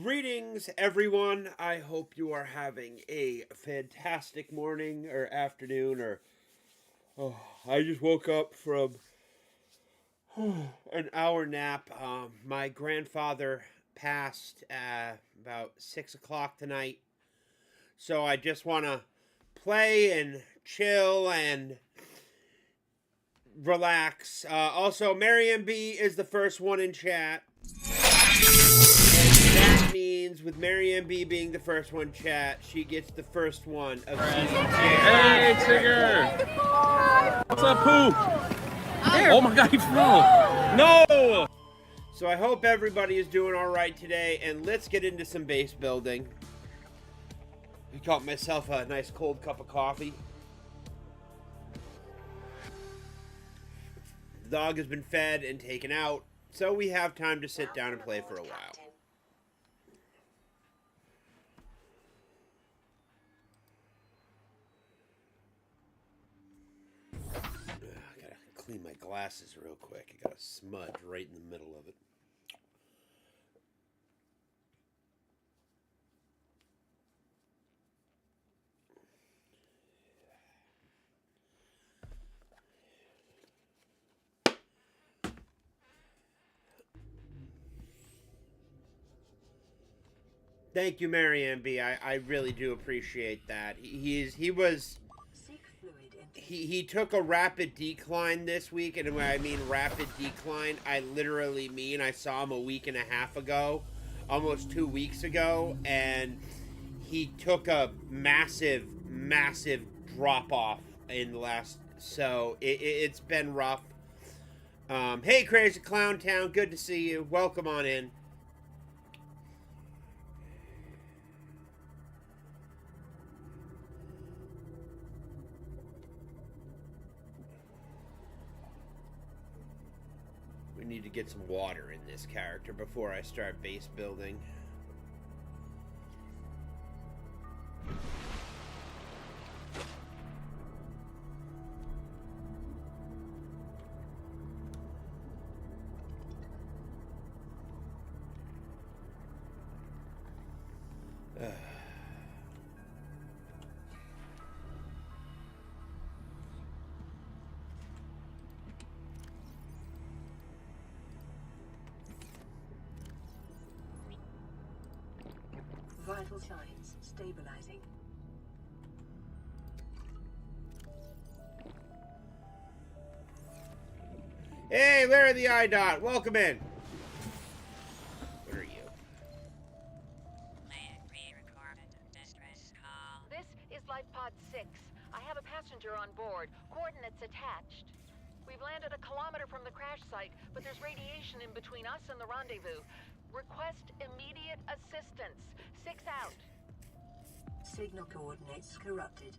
Greetings, everyone. I hope you are having a fantastic morning or afternoon or... Oh, I just woke up from an hour nap. My grandfather passed about 6 o'clock tonight. So I just want to play and chill and relax. Also, Marianne B is the first one in chat. That means with Marianne B being the first one chat, she gets the first one of season 2. Hey, Tigger! What's up, Pooh? Oh my god, he flew! No! So I hope everybody is doing alright today, and let's get into some base building. I got myself a nice cold cup of coffee. The dog has been fed and taken out, so we have time to sit down and play for a while. I gotta clean my glasses real quick. I got a smudge right in the middle of it. Thank you, Marianne B. I really do appreciate that. He took a rapid decline this week, and when I mean rapid decline, I literally mean I saw him a week and a half ago, almost 2 weeks ago, and he took a massive drop off in the last. So it's been rough. Hey, Crazy Clown Town, good to see you. Welcome on in. Need to get some water in this character before I start base building. Vital signs stabilizing. Hey, Larry the iDot, welcome in. What are you? This is Life Pod 6. I have a passenger on board. Coordinates attached. We've landed a kilometer from the crash site, but there's radiation in between us and the rendezvous. Request immediate assistance. 6 out. Signal coordinates corrupted.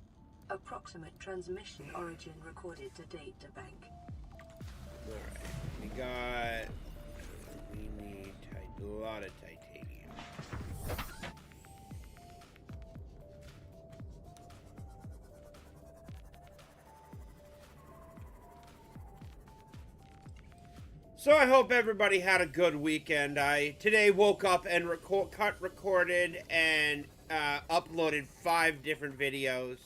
Approximate transmission origin recorded to data bank. We need a lot of titanium. So I hope everybody had a good weekend. I today woke up and recorded and uploaded 5 different videos.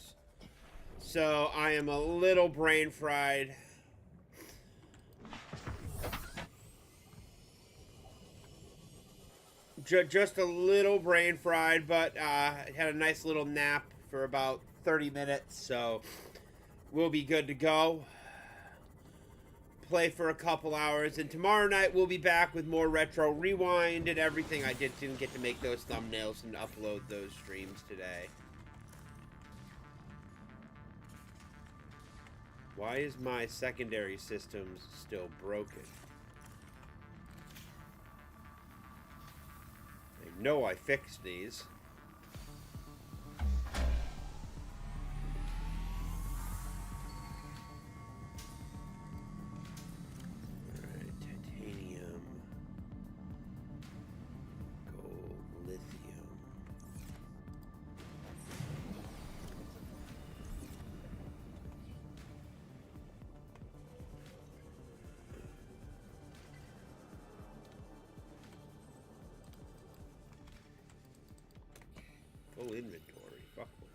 So I am a little brain fried. Just a little brain fried, but had a nice little nap for about 30 minutes, so we'll be good to go. Play for a couple hours, and tomorrow night we'll be back with more Retro Rewind and everything. I didn't get to make those thumbnails and upload those streams today. Why is my secondary systems still broken? I know I fixed these. Alright, titanium. Gold, lithium. Full inventory. Fuck full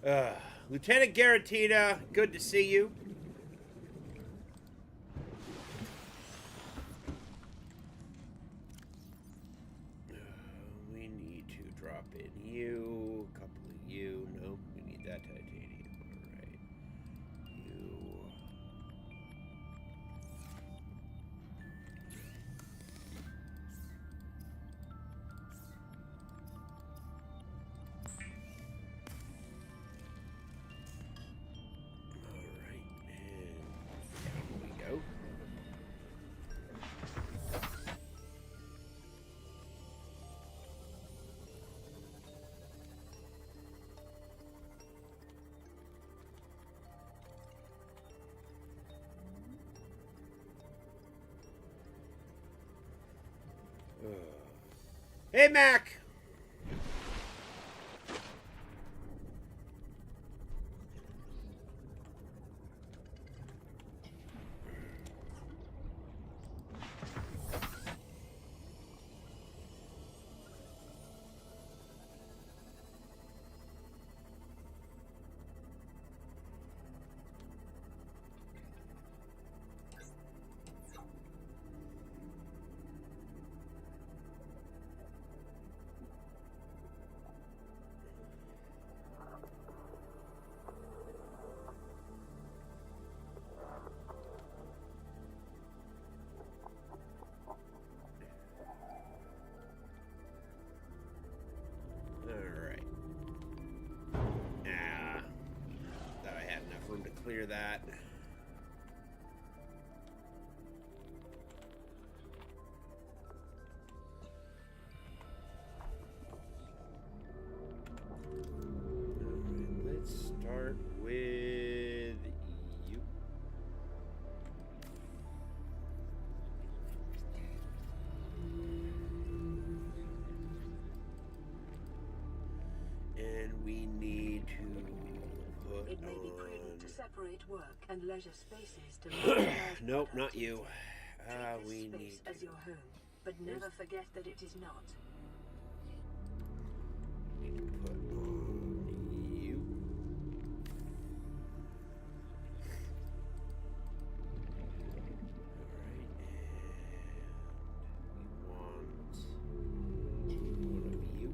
inventory. Lieutenant Garatina, good to see you. We need to drop in you. A couple of you. No, we need that titanium. Alright. You. Alright, and down we go. Hey, Mac! Alright. Thought I had enough room to clear that. Alright, let's start with you. And we need to put It may be on... prudent to separate work and leisure spaces to maximize Nope, not productivity. you. Treat this We space need as your home, but never forget that it is not. need to put on you. Alright, and we want one of you.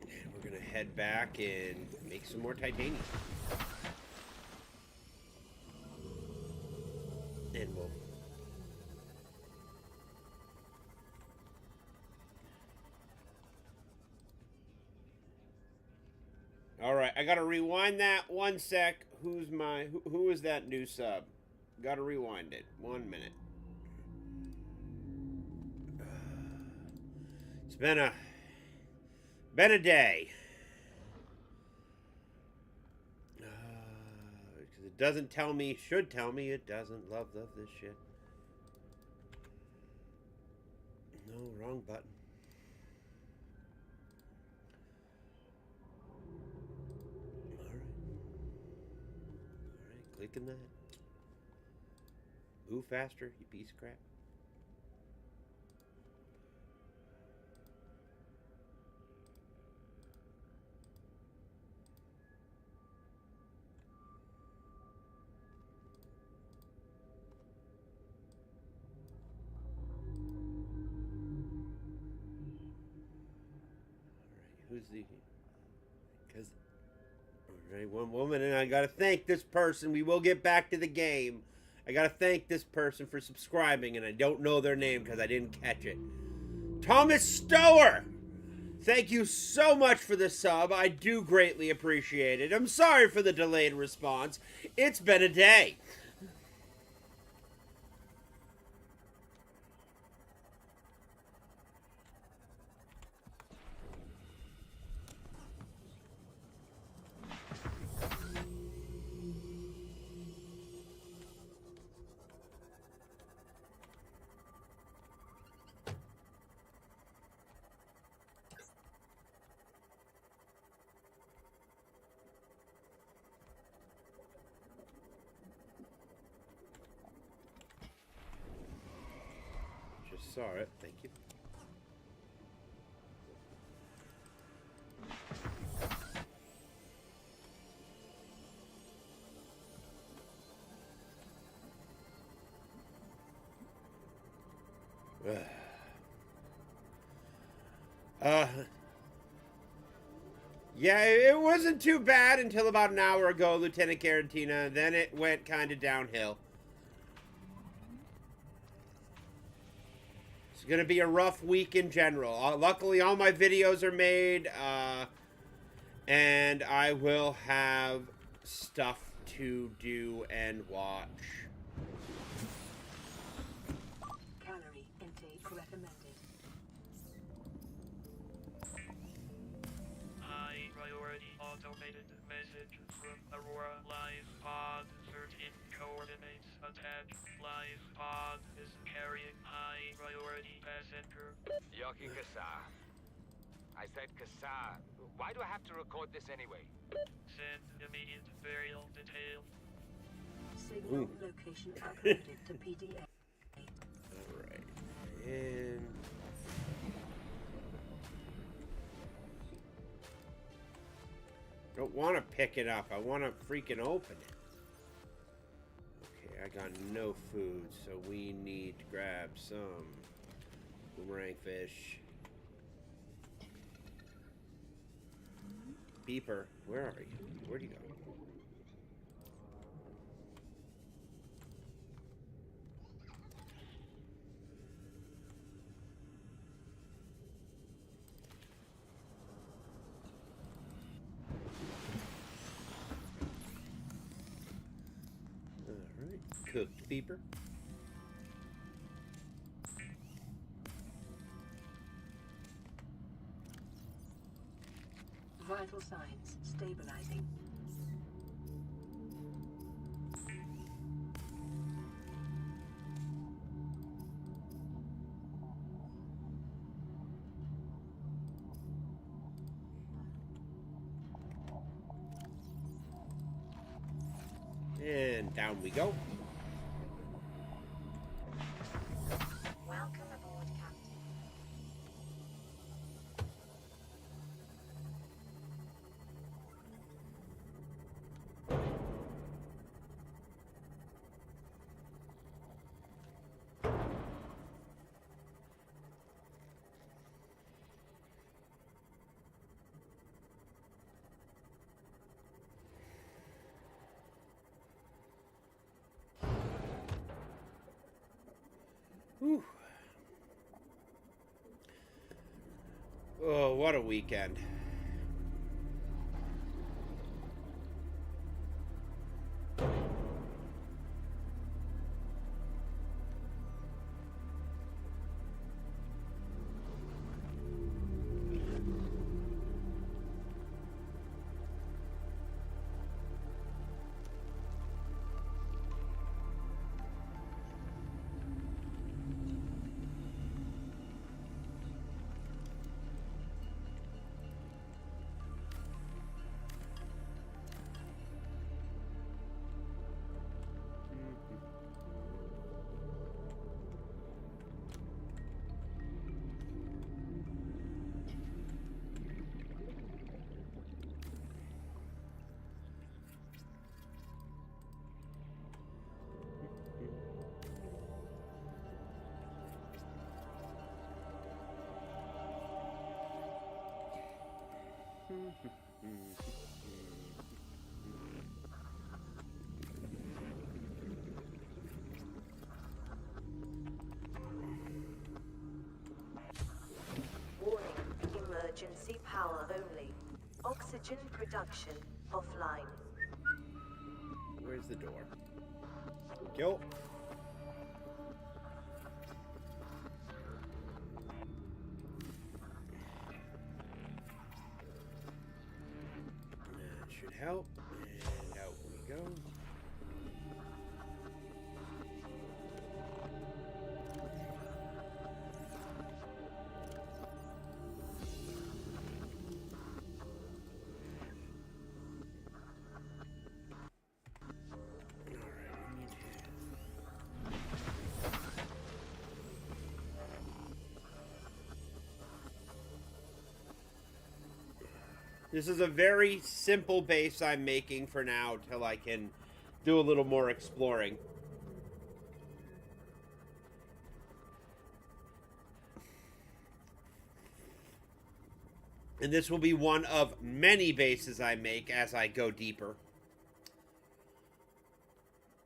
And we're gonna head back and make some more titanium. And we'll... Alright, I gotta rewind that 1 sec. Who is that new sub? Gotta rewind it. 1 minute. It's been a day. Because it doesn't tell me, should tell me it doesn't. Love this shit. No, wrong button. Alright, clicking that. Move faster, you piece of crap. Who's the... Because... Alright, 1 woman, and I gotta thank this person. We will get back to the game. I gotta thank this person for subscribing, and I don't know their name because I didn't catch it. Thomas Stower! Thank you so much for the sub. I do greatly appreciate it. I'm sorry for the delayed response. It's been a day. Just saw it. Thank you. Yeah, it wasn't too bad until about an hour ago, Lieutenant Garantina. Then it went kind of downhill. It's going to be a rough week in general. Luckily, all my videos are made, and I will have stuff to do and watch. Calorie intake recommended. High priority automated message from Aurora Live Pod. Certain coordinates attached. Live Pod is carrying high priority passenger. Yoki Kassar. I said Kassar. Why do I have to record this anyway? Send immediate burial detail. Signal location uploaded to PDA. Alright. And... don't want to pick it up. I want to freaking open it. Okay, I got no food, so we need to grab some boomerang fish. Beeper, where are you? Where'd you go? Alright, cooked beeper. Vital signs stabilizing. And down we go. Welcome aboard, Captain. Whew. Oh, what a weekend. Warning, emergency power only. Oxygen production offline. Where's the door? Go. That should help. And out we go. This is a very simple base I'm making for now till I can do a little more exploring. And this will be one of many bases I make as I go deeper.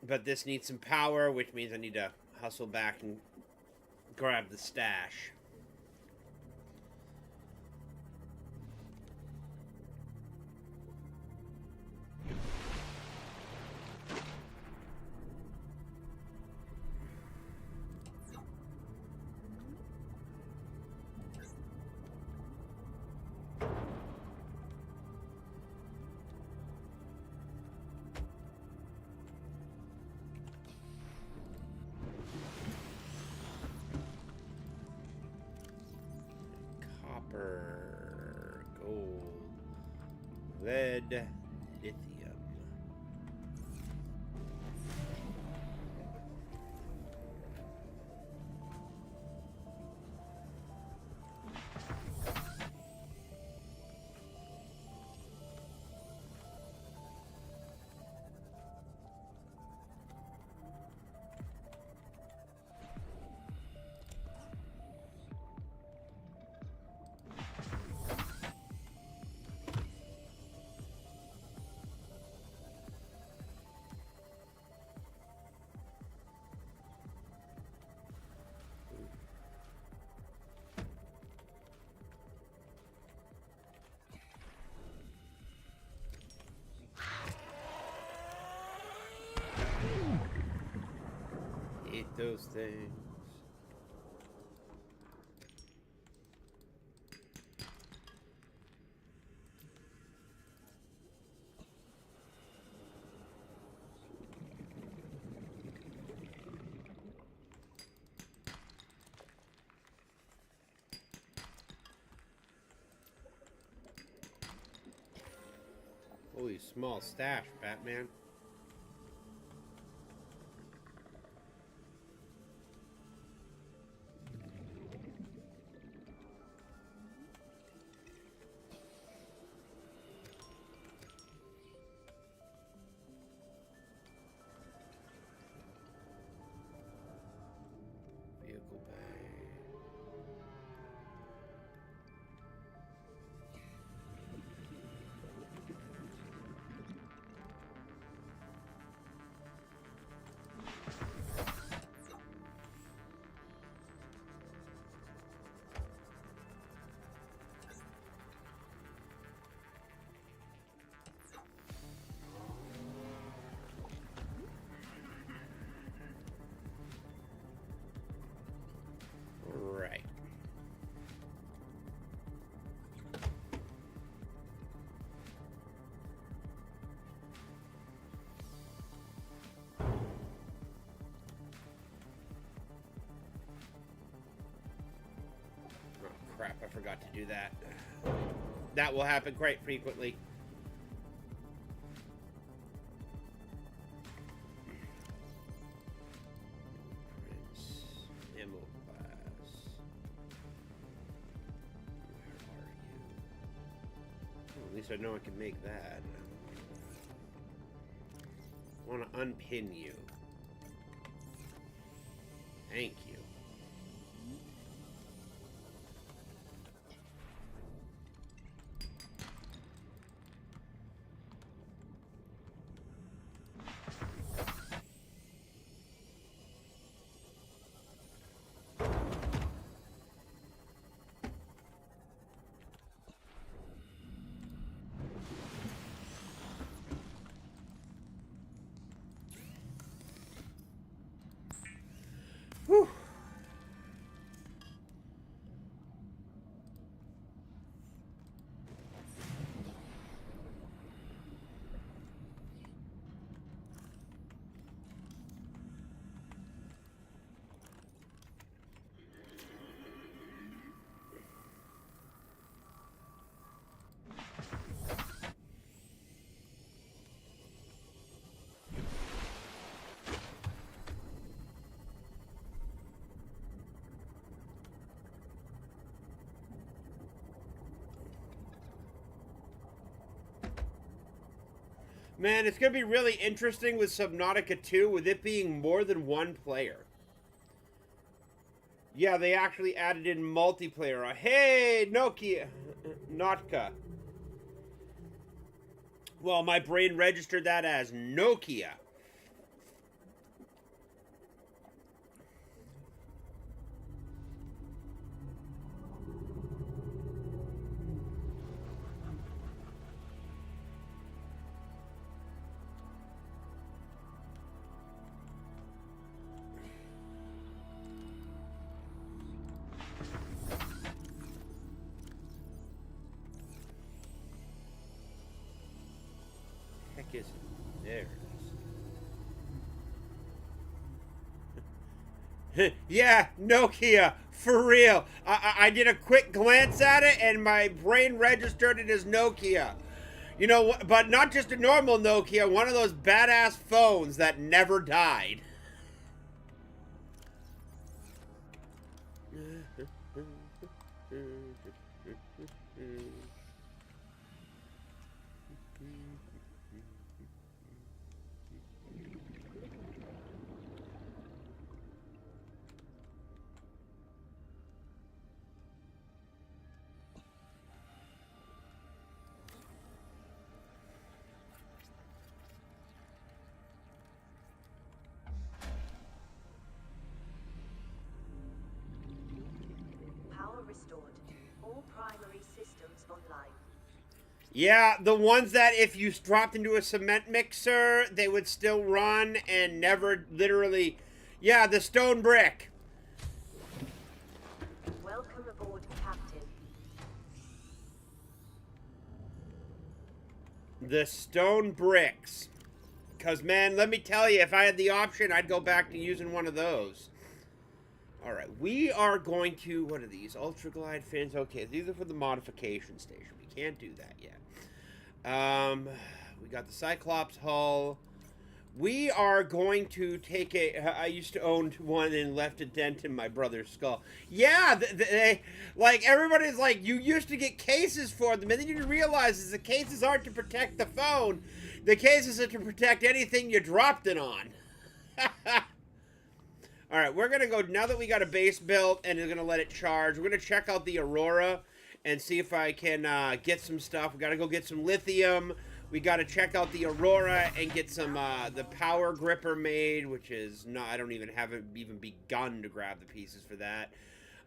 But this needs some power, which means I need to hustle back and grab the stash. Copper, gold, lead, lithium. Eat those things. Holy small stash, Batman. Vehicle bay. Right. Oh crap, I forgot to do that. That will happen quite frequently. Prince, ammo class. Where are you? Oh, at least I know I can make that. I want to unpin you. Thank you. Man, it's going to be really interesting with Subnautica 2 with it being more than one player. Yeah, they actually added in multiplayer. Hey, Nokia. Notka. Well, my brain registered that as Nokia. Heck is it? There it is. Yeah, Nokia, for real. I did a quick glance at it and my brain registered it as Nokia. You know, but not just a normal Nokia, one of those badass phones that never died. Power restored. All primary systems online. Yeah, the ones that if you dropped into a cement mixer, they would still run and never literally... Yeah, the stone brick. Welcome aboard, Captain. The stone bricks. Because, man, let me tell you, if I had the option, I'd go back to using one of those. Alright, we are going to... What are these? Ultra Glide fins? Okay, these are for the modification station. We can't do that yet. We got the Cyclops hull. We are going to take a... I used to own one and left a dent in my brother's skull. Yeah, like, everybody's like, you used to get cases for them, and then you realize is the cases aren't to protect the phone. The cases are to protect anything you dropped it on. Alright, we're going to go, now that we got a base built and we're going to let it charge, we're going to check out the Aurora and see if I can get some stuff. We got to go get some lithium. We got to check out the Aurora and get some, the power gripper made, which is not, I don't even haven't even begun to grab the pieces for that.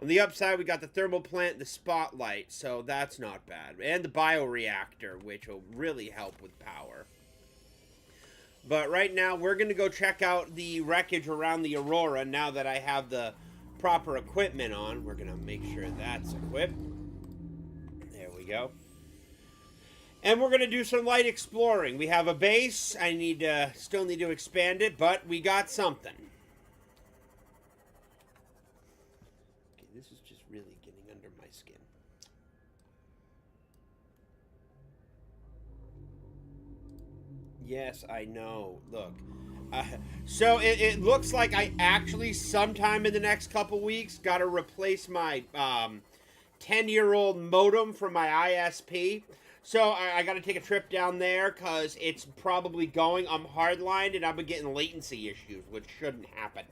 On the upside, we got the thermal plant, the spotlight, so that's not bad. And the bioreactor, which will really help with power. But right now, we're going to go check out the wreckage around the Aurora now that I have the proper equipment on. We're going to make sure that's equipped. There we go. And we're going to do some light exploring. We have a base. I need to, still need to expand it, but we got something. Okay, this is just really getting under my skin. Yes, I know. Look. So it looks like I actually sometime in the next couple weeks got to replace my 10-year-old modem from my ISP. So I got to take a trip down there because it's probably going. I'm hardlined and I've been getting latency issues, which shouldn't happen.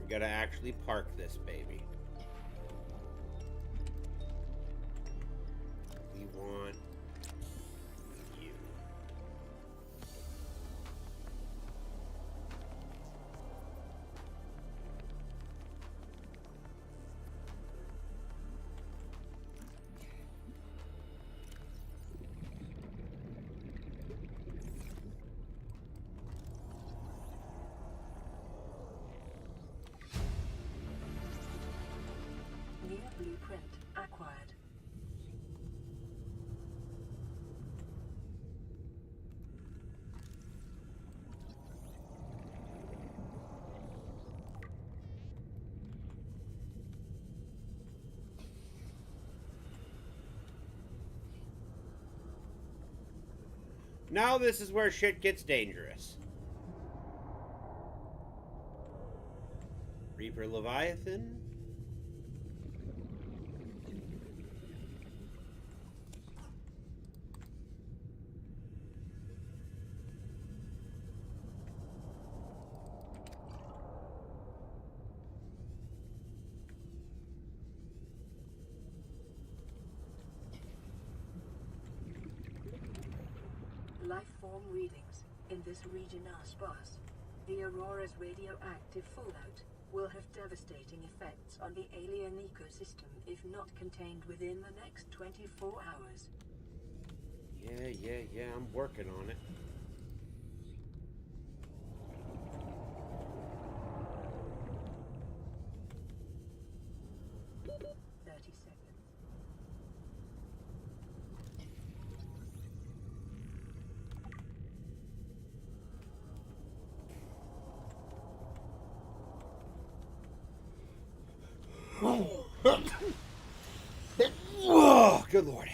Gotta actually park this baby. We want you. Now this is where shit gets dangerous. Reaper Leviathan. Life form readings in this region are sparse. The Aurora's radioactive fallout will have devastating effects on the alien ecosystem if not contained within the next 24 hours. Yeah, I'm working on it. Oh, good lord.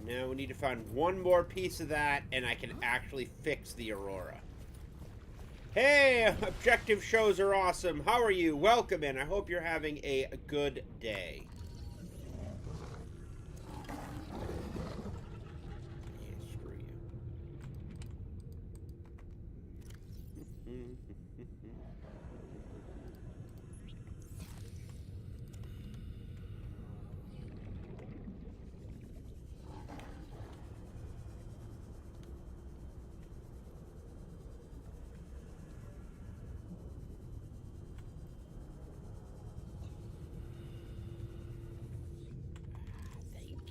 Now we need to find one more piece of that, and I can actually fix the Aurora. Hey, objective shows are awesome. How are you? Welcome in. I hope you're having a good day. Yeah, screw you.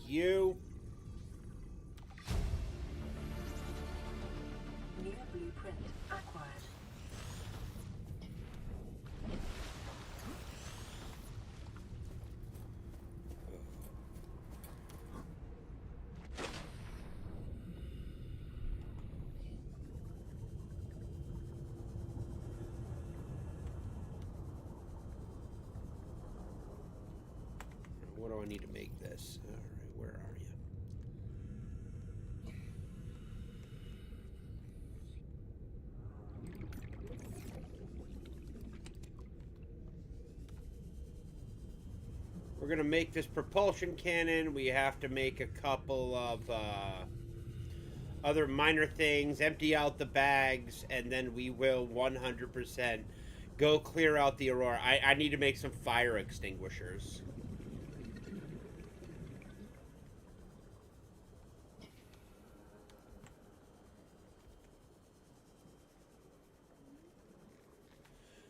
You. New blueprint acquired. What do I need to make this? All right, where are you? We're going to make this propulsion cannon. We have to make a couple of other minor things, empty out the bags, and then we will 100% go clear out the Aurora. I need to make some fire extinguishers.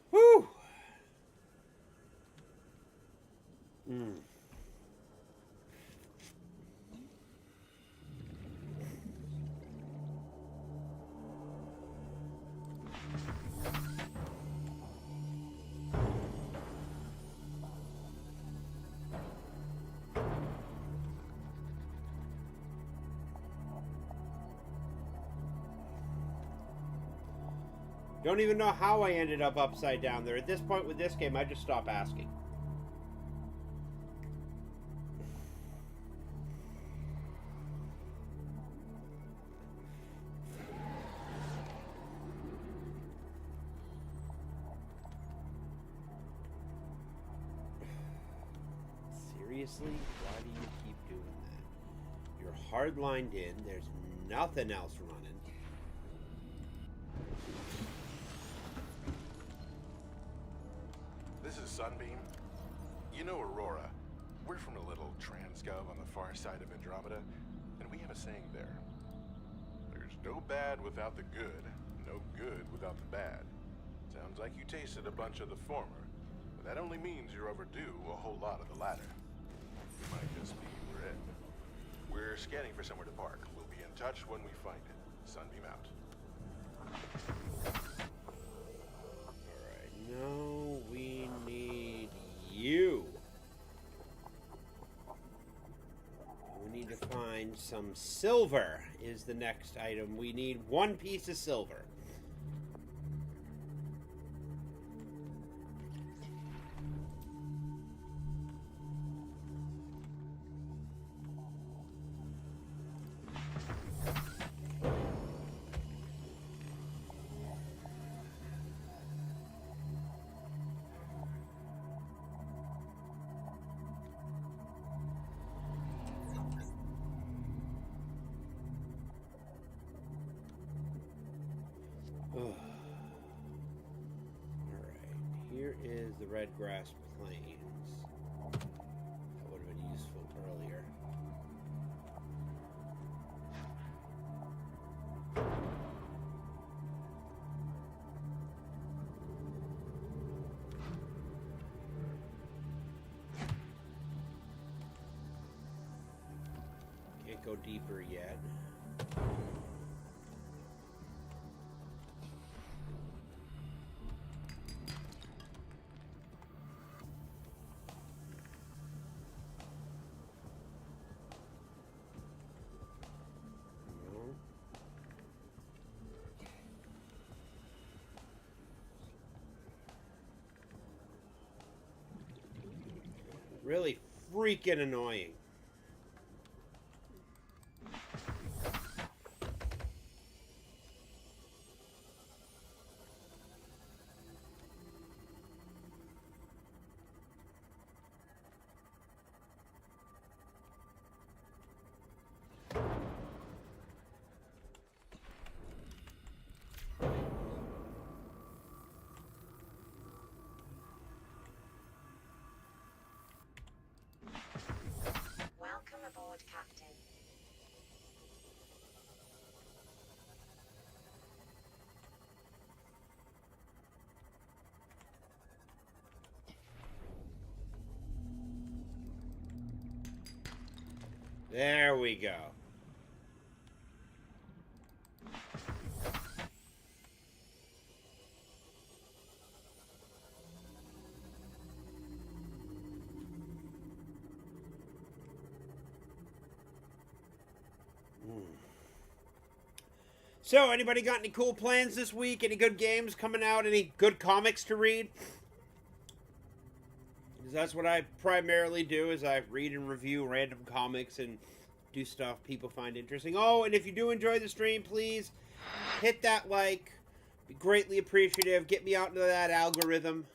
Whew! Don't even know how I ended up upside down there. At this point with this game, I just stop asking. Seriously? Why do you keep doing that? You're hard lined in. There's nothing else running. This is Sunbeam. You know Aurora. We're from a little transgov on the far side of Andromeda, and we have a saying there. There's no bad without the good, no good without the bad. Sounds like you tasted a bunch of the former, but that only means you're overdue a whole lot of the latter. Might just be red. We're scanning for somewhere to park. We'll be in touch when we find it. Sunbeam out. Alright, no, we need you. We need to find some silver is the next item. We need 1 piece of silver. Alright, here is the red grass plains. That would have been useful earlier. Can't go deeper yet. Really freaking annoying. Welcome aboard, Captain. There we go. So, anybody got any cool plans this week? Any good games coming out? Any good comics to read? Because that's what I primarily do, is I read and review random comics and do stuff people find interesting. Oh, and if you do enjoy the stream, please hit that like. Be greatly appreciative. Get me out into that algorithm.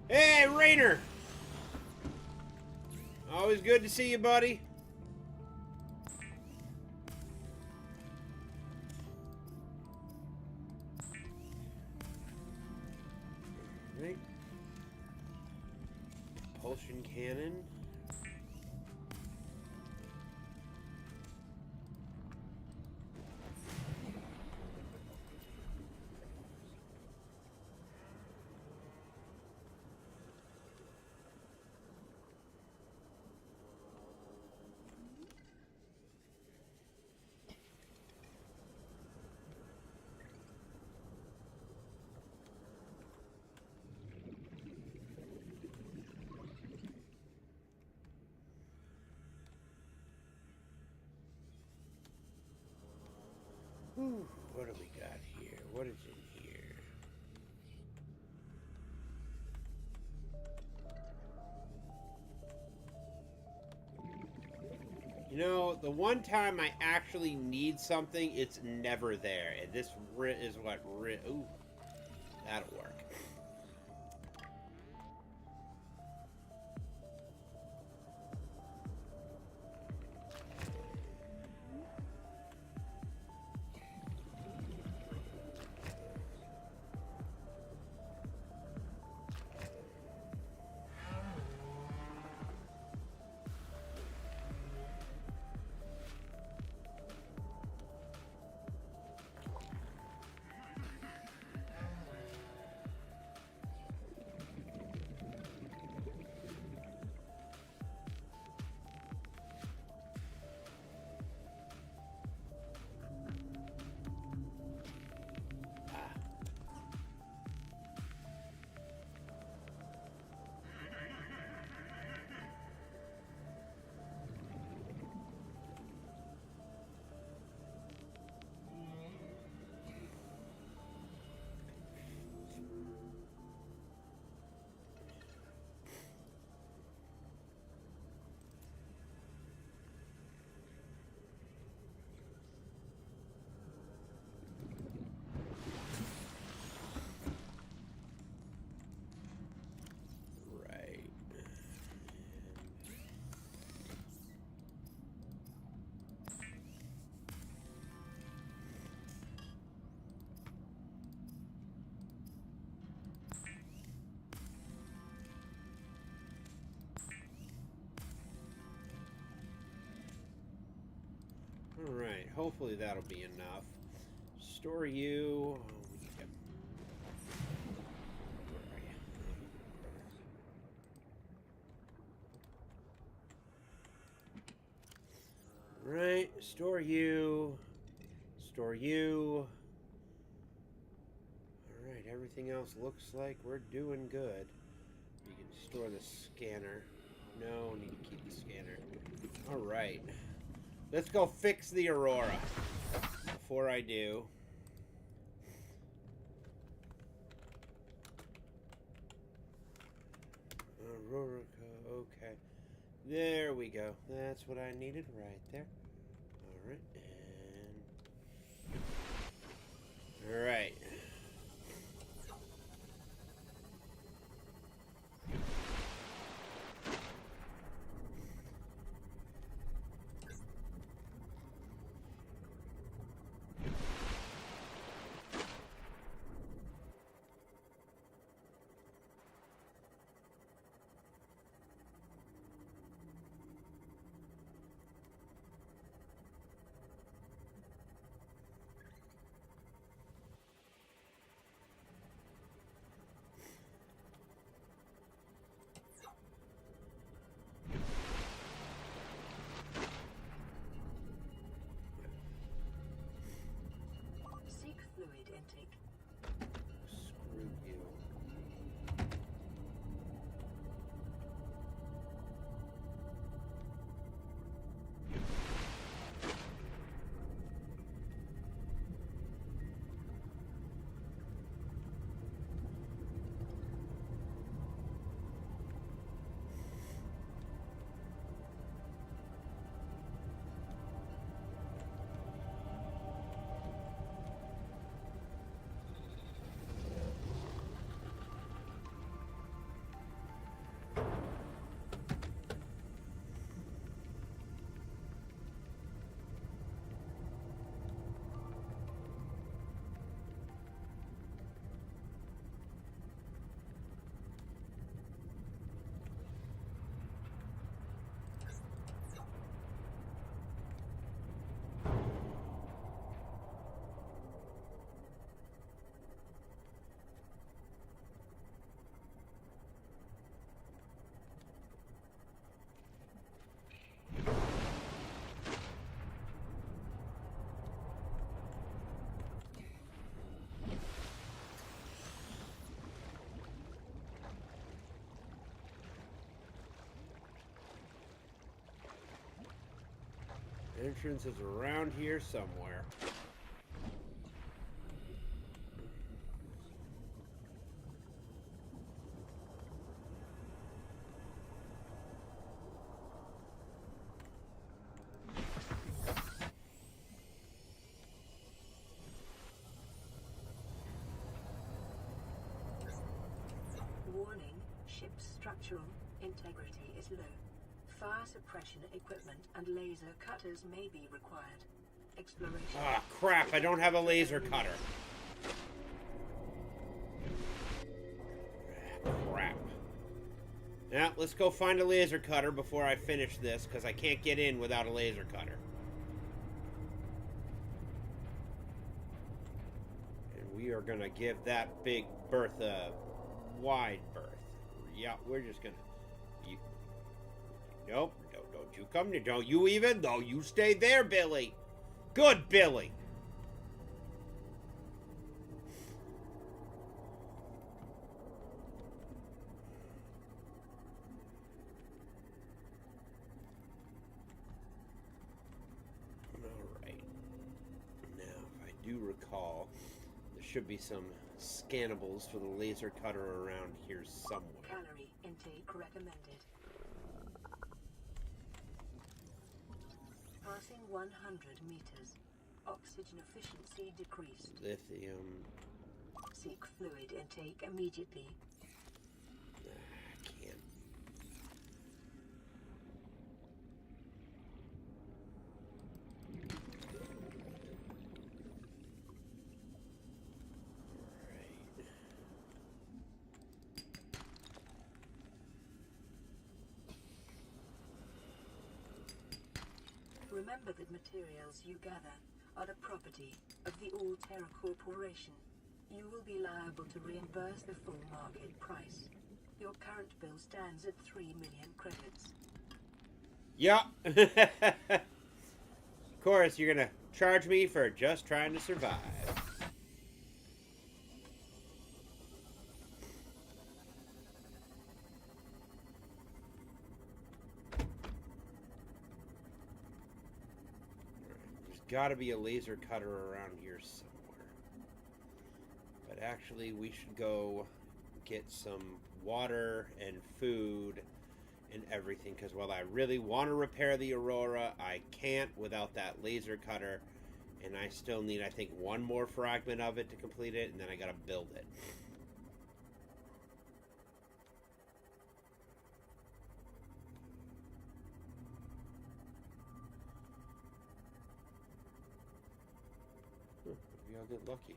Hey, Rainer! Always good to see you, buddy. Right. Propulsion cannon. Ooh, what do we got here? What is in here? You know, the one time I actually need something, it's never there. And this is what... Ooh, that'll work. Alright, hopefully that'll be enough. Store you... Right, store you. Store you. Alright, everything else looks like we're doing good. You can store the scanner. No, need to keep the scanner. Alright. Let's go fix the Aurora. Before I do. Aurora, okay. There we go. That's what I needed right there. Alright, and... Alright. Fluid intake. Screw you. Entrance is around here somewhere. ship's structural integrity is low. Fire suppression equipment and laser cutters may be required. Exploration. Ah, crap, I don't have a laser cutter. Crap. Now, let's go find a laser cutter before I finish this, because I can't get in without a laser cutter. And we are going to give that big berth a wide berth. Yeah, we're just going to... Nope, don't you come near. Don't you even? No, you stay there, Billy. Good, Billy. Alright. Now, if I do recall, there should be some scannables for the laser cutter around here somewhere. Calorie intake recommended. Passing 100 meters. Oxygen efficiency decreased. Lithium. Seek fluid intake immediately. I can't. Remember that materials you gather are the property of the All-Terra Corporation. You will be liable to reimburse the full market price. Your current bill stands at 3 million credits. Yeah. Of course, you're gonna charge me for just trying to survive. Got to be a laser cutter around here somewhere. But actually, we should go get some water and food and everything, because while I really want to repair the Aurora, I can't without that laser cutter, and I still need, I think, one more fragment of it to complete it, and then I got to build it. Maybe I'll get lucky.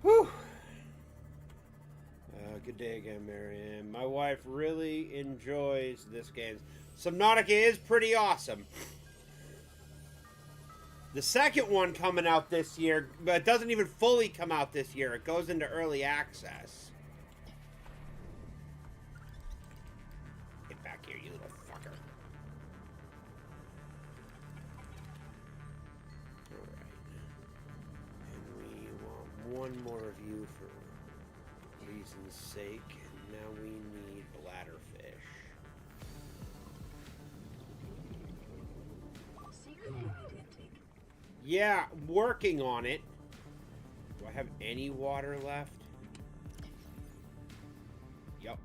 Whew. Good day again, Marianne. My wife really enjoys this game. Subnautica is pretty awesome. The second one coming out this year, but it doesn't even fully come out this year. It goes into early access. Get back here, you little fucker. Alright. And we want one more of you for reason's sake. And now we need bladderfish. Secret fluid intake. Yeah, working on it. Do I have any water left? Yup.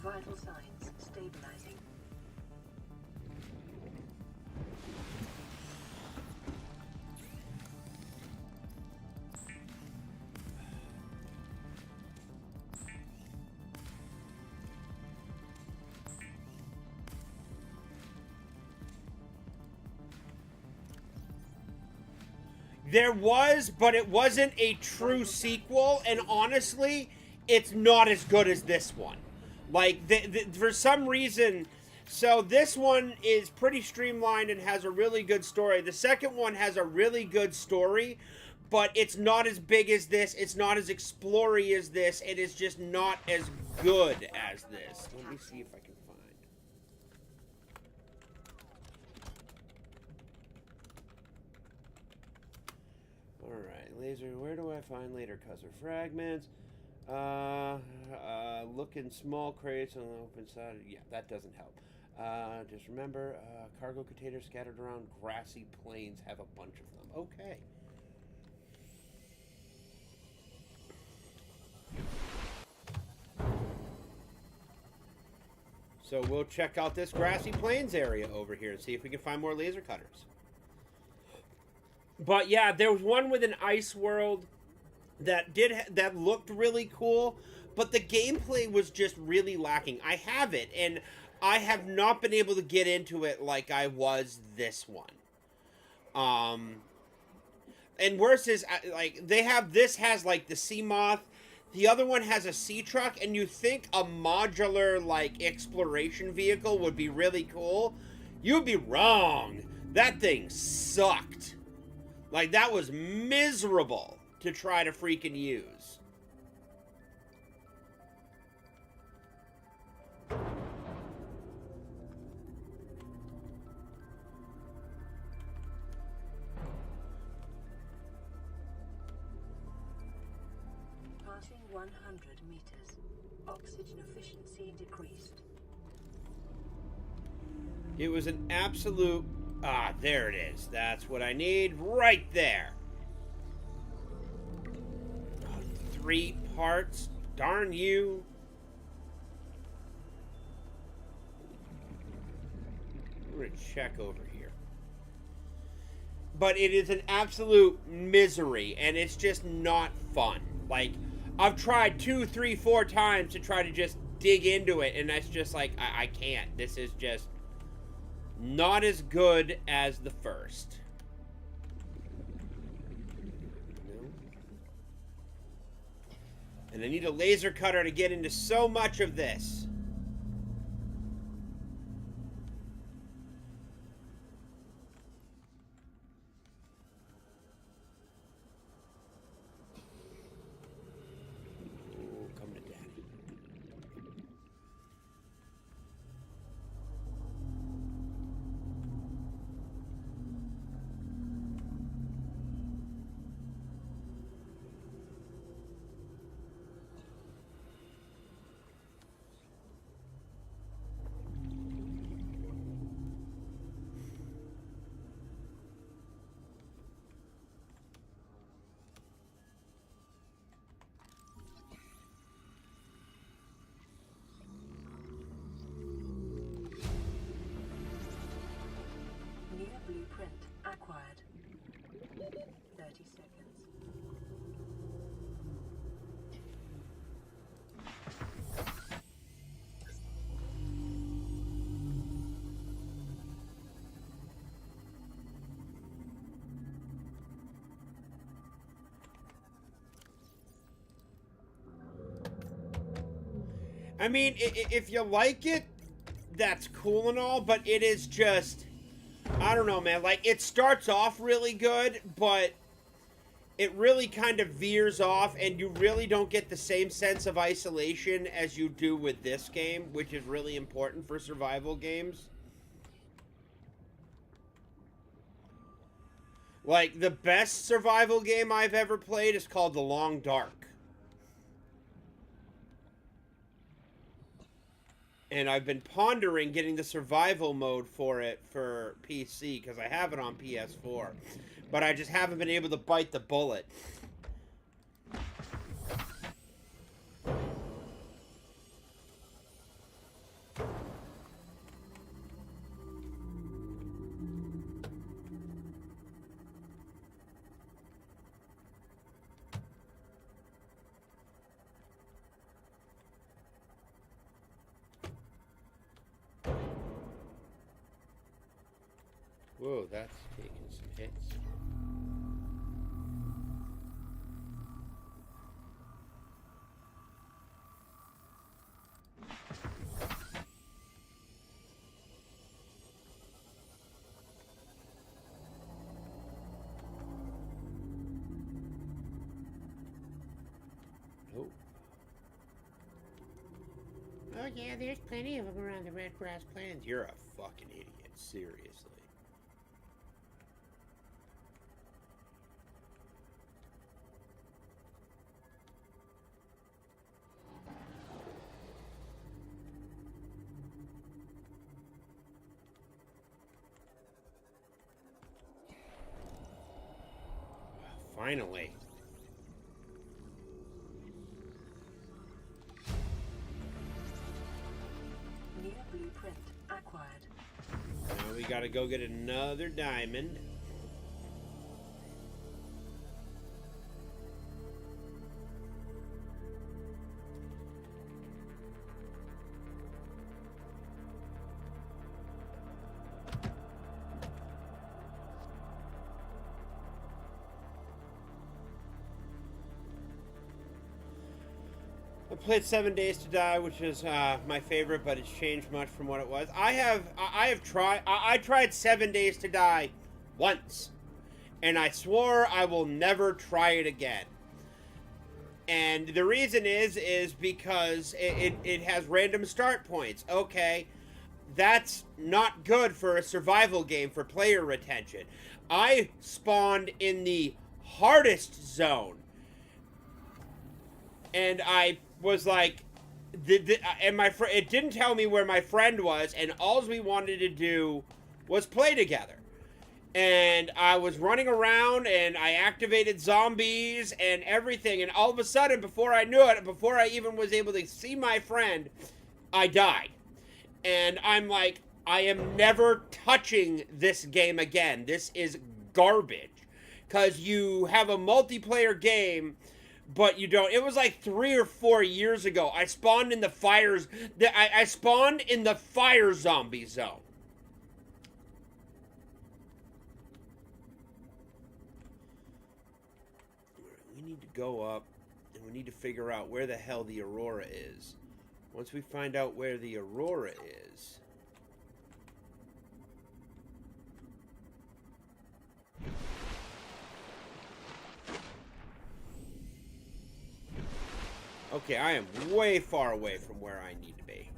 Vital signs stabilizing. There was, but it wasn't a true sequel, and honestly, it's not as good as this one. Like, for some reason, So this one is pretty streamlined and has a really good story. The second one has a really good story, but it's not as big as this. It's not as explory as this. It is just not as good as this. Let me see if I can find. Alright, laser. Where do I find later cutter fragments? Look in small crates on the open side. Yeah, that doesn't help. Just remember, cargo containers scattered around grassy plains have a bunch of them. Okay. So we'll check out this grassy plains area over here and see if we can find more laser cutters. But yeah, there was one with an ice world that looked really cool, but the gameplay was just really lacking. I have it, and I have not been able to get into it like I was this one. And worse is, like, this has, like, the sea moth. The other one has a sea truck, and you think a modular, like, exploration vehicle would be really cool. You'd be wrong. That thing sucked. Like, that was miserable to try to freaking use. Passing 100 meters. Oxygen efficiency decreased. It was an absolute... Ah, there it is. That's what I need right there. 3 parts. Darn you. I'm going to check over here. But it is an absolute misery, and it's just not fun. Like, I've tried 2, 3, 4 times to try to just dig into it, and that's just like, I can't. This is just not as good as the first. And I need a laser cutter to get into so much of this. Oh, come to daddy. New blueprint acquired. 30 seconds. I mean, if you like it, that's cool and all, but it is just... I don't know, man. Like, it starts off really good, but it really kind of veers off, and you really don't get the same sense of isolation as you do with this game, which is really important for survival games. Like, the best survival game I've ever played is called The Long Dark. And I've been pondering getting the survival mode for it for PC, because I have it on PS4. But I just haven't been able to bite the bullet. Whoa, that's taking some hits. yeah, there's plenty of them around the Red Grass Plains. You're a fucking idiot. Seriously. Finally. New blueprint acquired. Now we gotta go get another diamond. I played 7 Days to Die, which is my favorite, but it's changed much from what it was. I tried 7 Days to Die once, and I swore I will never try it again. And the reason is because it has random start points. Okay, that's not good for a survival game for player retention. I spawned in the hardest zone, and I was like, and it didn't tell me where my friend was, and all we wanted to do was play together. And I was running around, and I activated zombies and everything, and all of a sudden, before I knew it, before I even was able to see my friend, I died. And I'm like, I am never touching this game again. This is garbage. Because you have a multiplayer game, but you don't. It was like 3 or 4 years ago. I spawned in the fires. I spawned in the fire zombie zone. We need to go up, and we need to figure out where the hell the Aurora is. Once we find out where the Aurora is... Okay, I am way far away from where I need to be.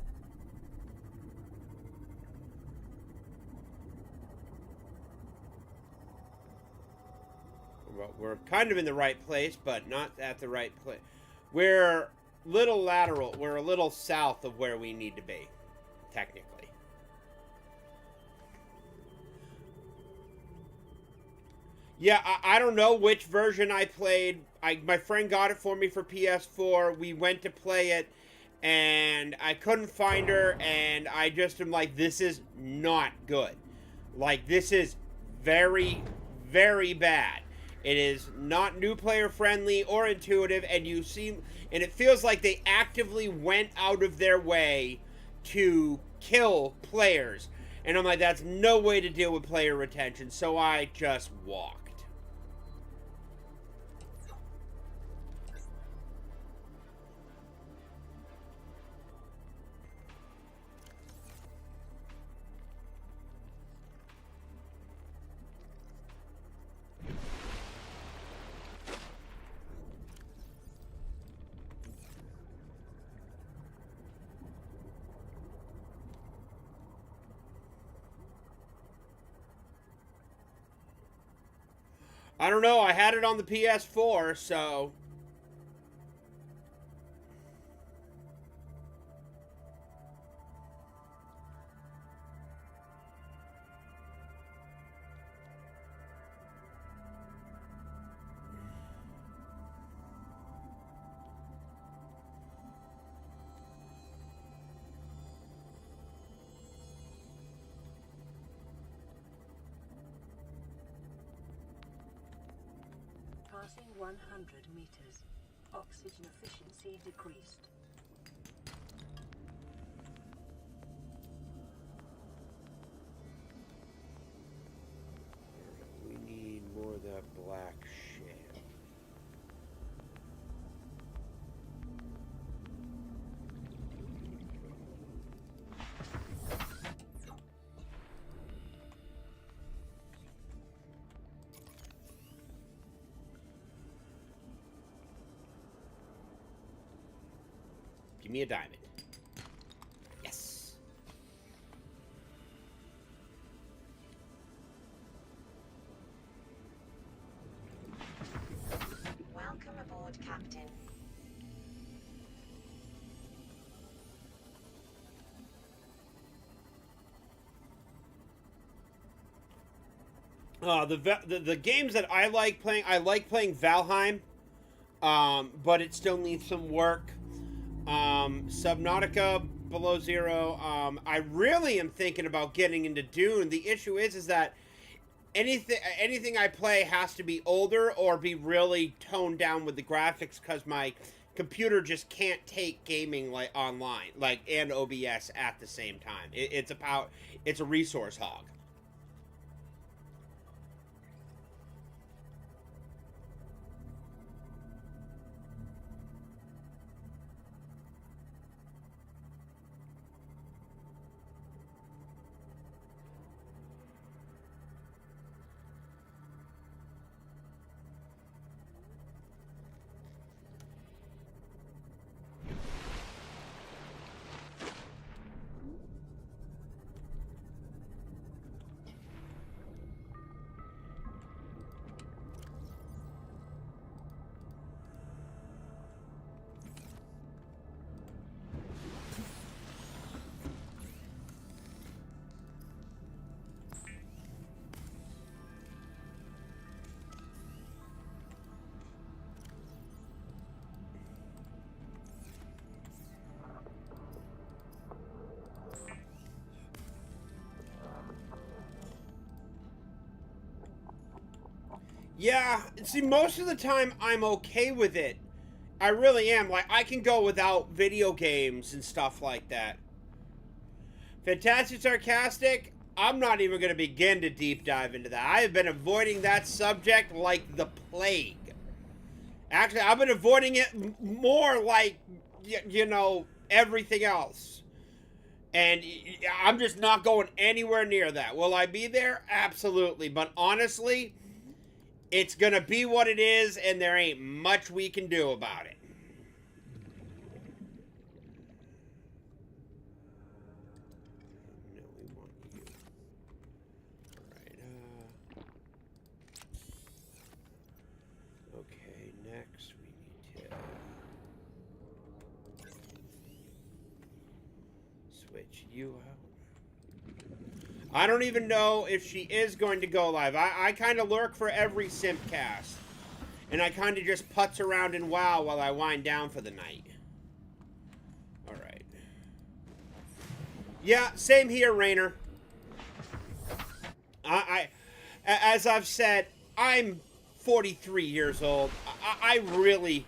We're kind of in the right place, but not at the right place. We're little lateral. We're a little south of where we need to be, technically. Yeah, I don't know which version I played. My friend got it for me for PS4. We went to play it, and I couldn't find her, and I just am like, this is not good. Like, this is very, very bad. It is not new player friendly or intuitive, and and it feels like they actively went out of their way to kill players. And I'm like, that's no way to deal with player retention, so I just walked. I don't know, I had it on the PS4, so... Passing 100 meters. Oxygen efficiency decreased. We need more of that black shale. Give me a diamond. Captain. The games that I like playing Valheim, but it still needs some work. Subnautica, Below Zero. I really am thinking about getting into Dune. The issue is that anything I play has to be older or be really toned down with the graphics because my computer just can't take gaming like online, and OBS at the same time. It's a resource hog. Yeah, see, most of the time I'm okay with it. I really am. Like, I can go without video games and stuff like that. Fantastic Sarcastic, I'm not even going to begin to deep dive into that. I have been avoiding that subject like the plague. Actually, I've been avoiding it more like, everything else. And I'm just not going anywhere near that. Will I be there? Absolutely. But honestly, it's going to be what it is, and there ain't much we can do about it. No, we want you. All right. Okay, next we need to switch you out. I don't even know if she is going to go live. I kind of lurk for every Simpcast. And I kind of just putz around in WoW while I wind down for the night. Alright. Yeah, same here, Rainer. As I've said, I'm 43 years old. I really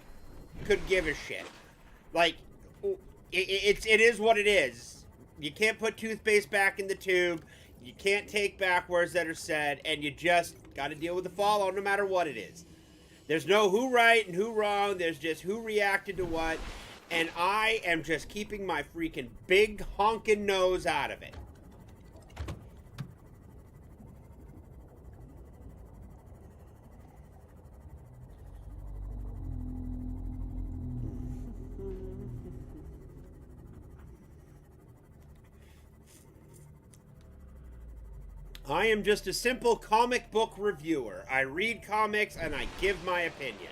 could give a shit. Like, it is what it is. You can't put toothpaste back in the tube. You can't take back words that are said, and you just got to deal with the fallout no matter what it is. There's no who right and who wrong. There's just who reacted to what, and I am just keeping my freaking big honking nose out of it. I am just a simple comic book reviewer. I read comics and I give my opinion.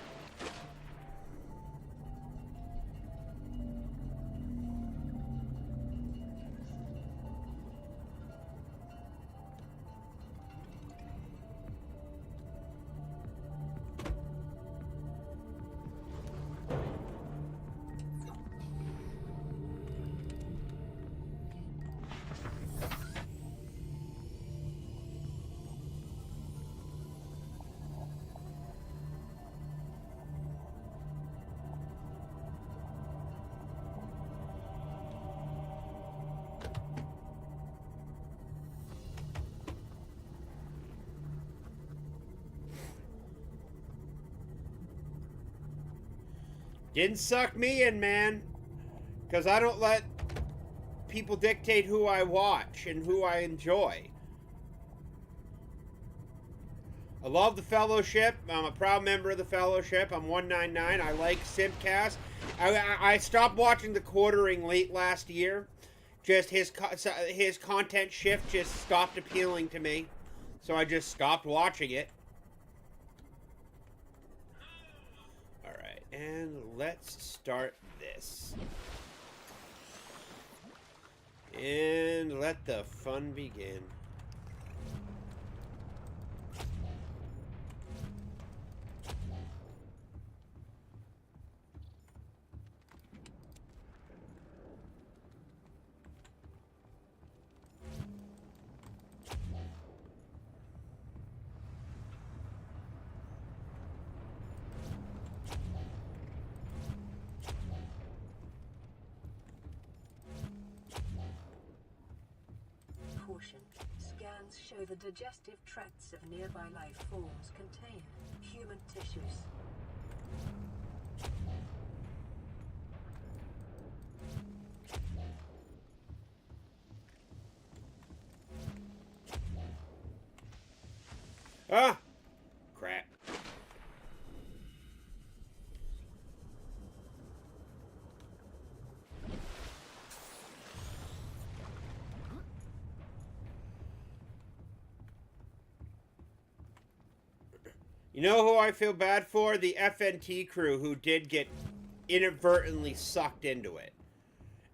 Didn't suck me in, man. Because I don't let people dictate who I watch and who I enjoy. I love the Fellowship. I'm a proud member of the Fellowship. I'm 199. I like Simpcast. I stopped watching The Quartering late last year. Just his content shift just stopped appealing to me. So I just stopped watching it. Alright. And let's start this. And let the fun begin. Caution. Scans show the digestive tracts of nearby life forms contain human tissues. Ah! Crap. You know who I feel bad for? The FNT crew who did get inadvertently sucked into it.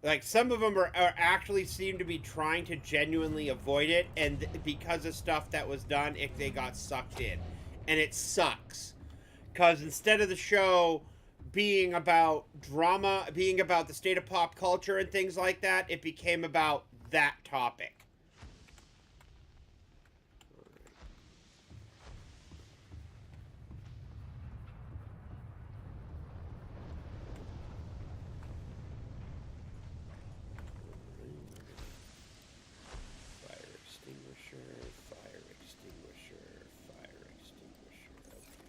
Like, some of them are actually seem to be trying to genuinely avoid it, and because of stuff that was done, they got sucked in. And it sucks. Because instead of the show being about drama, being about the state of pop culture and things like that, it became about that topic. Fire extinguisher, fire extinguisher, fire extinguisher. Okay.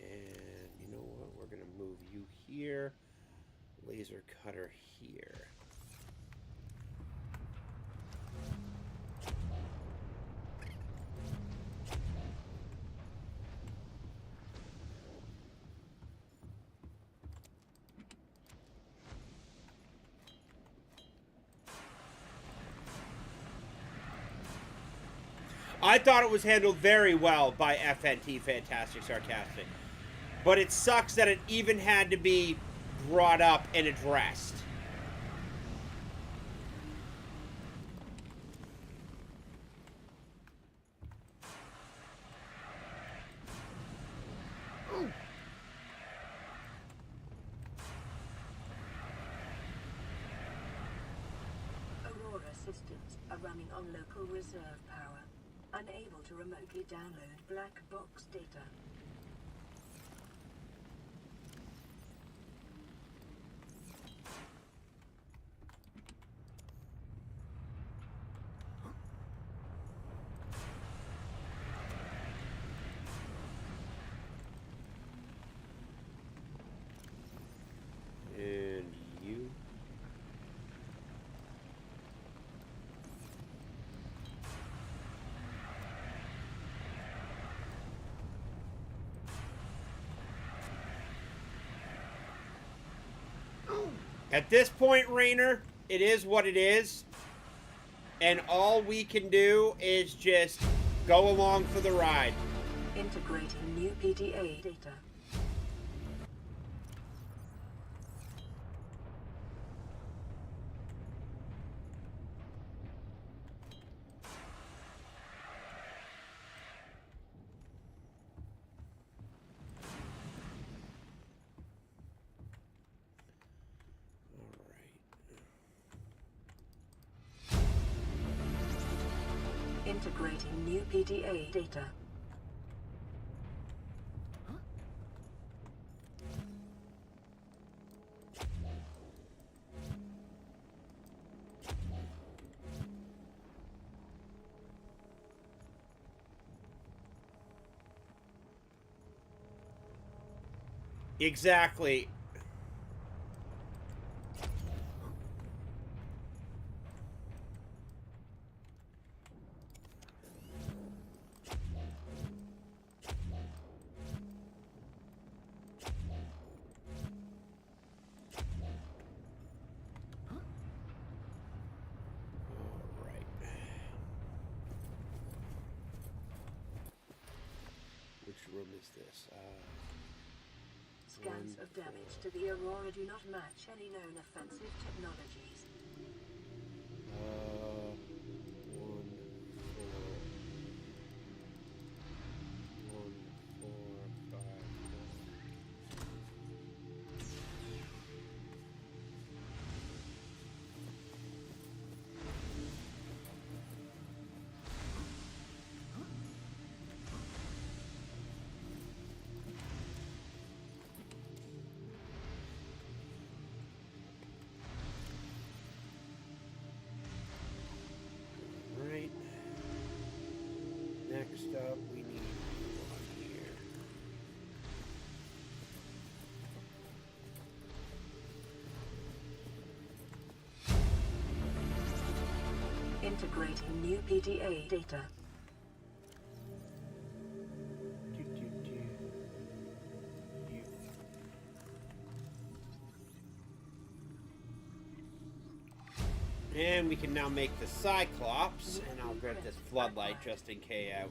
And you know what? We're going to move you here. Laser cutter here. I thought it was handled very well by FNT Fantastic Sarcastic. But it sucks that it even had to be brought up and addressed. Aurora systems are running on local reserve power, unable to remotely download black box data. And you. At this point, Rainer, it is what it is. And all we can do is just go along for the ride. Integrating new PDA data. Integrating new PDA data. Exactly. Which room is this? Scans of damage to the Aurora do not match any known offensive technologies. 4, 5, 4. Right. Next up, we need one here. Integrating new PDA data. And we can now make the Cyclops, and I'll get this floodlight just in case out.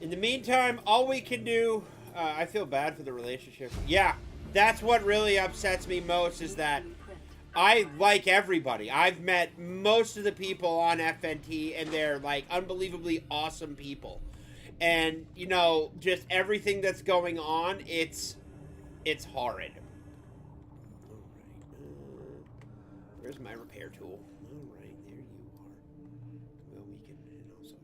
In the meantime, all we can do, I feel bad for the relationship. Yeah, that's what really upsets me most is that I like everybody. I've met most of the people on FNT, and they're like unbelievably awesome people. And, you know, just everything that's going on, it's horrid. Where's my repair tool? All right, there you are. Well, we can, and also.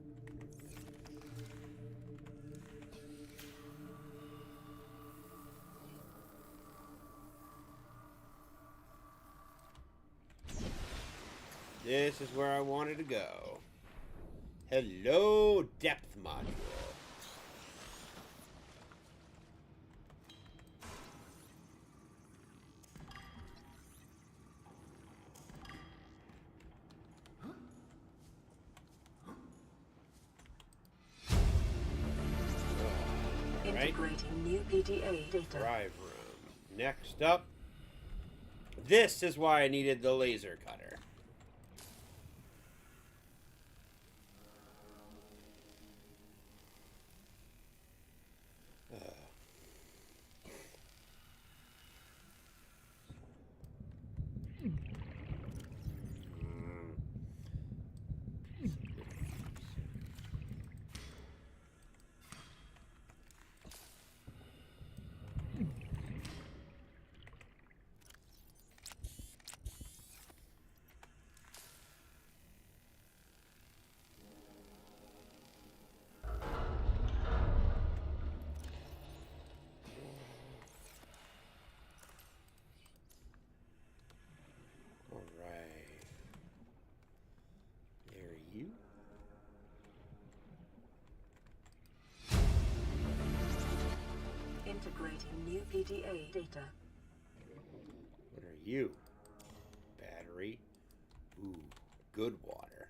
This is where I wanted to go. Hello, depth module. Integrating new PDA data. Drive room. Next up, this is why I needed the laser cutter. Integrating new PDA data. What are you? Battery. Ooh, good water.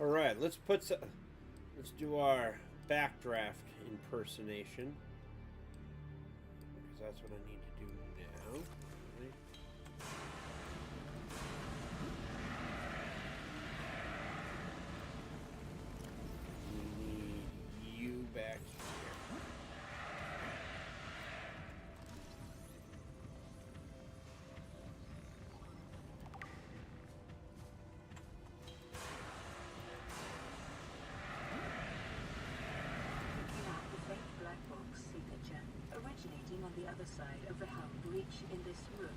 All right, let's do our backdraft impersonation, because that's what I need to do now. Right. We need you back here. Originating on the other side of the hull breach in this room.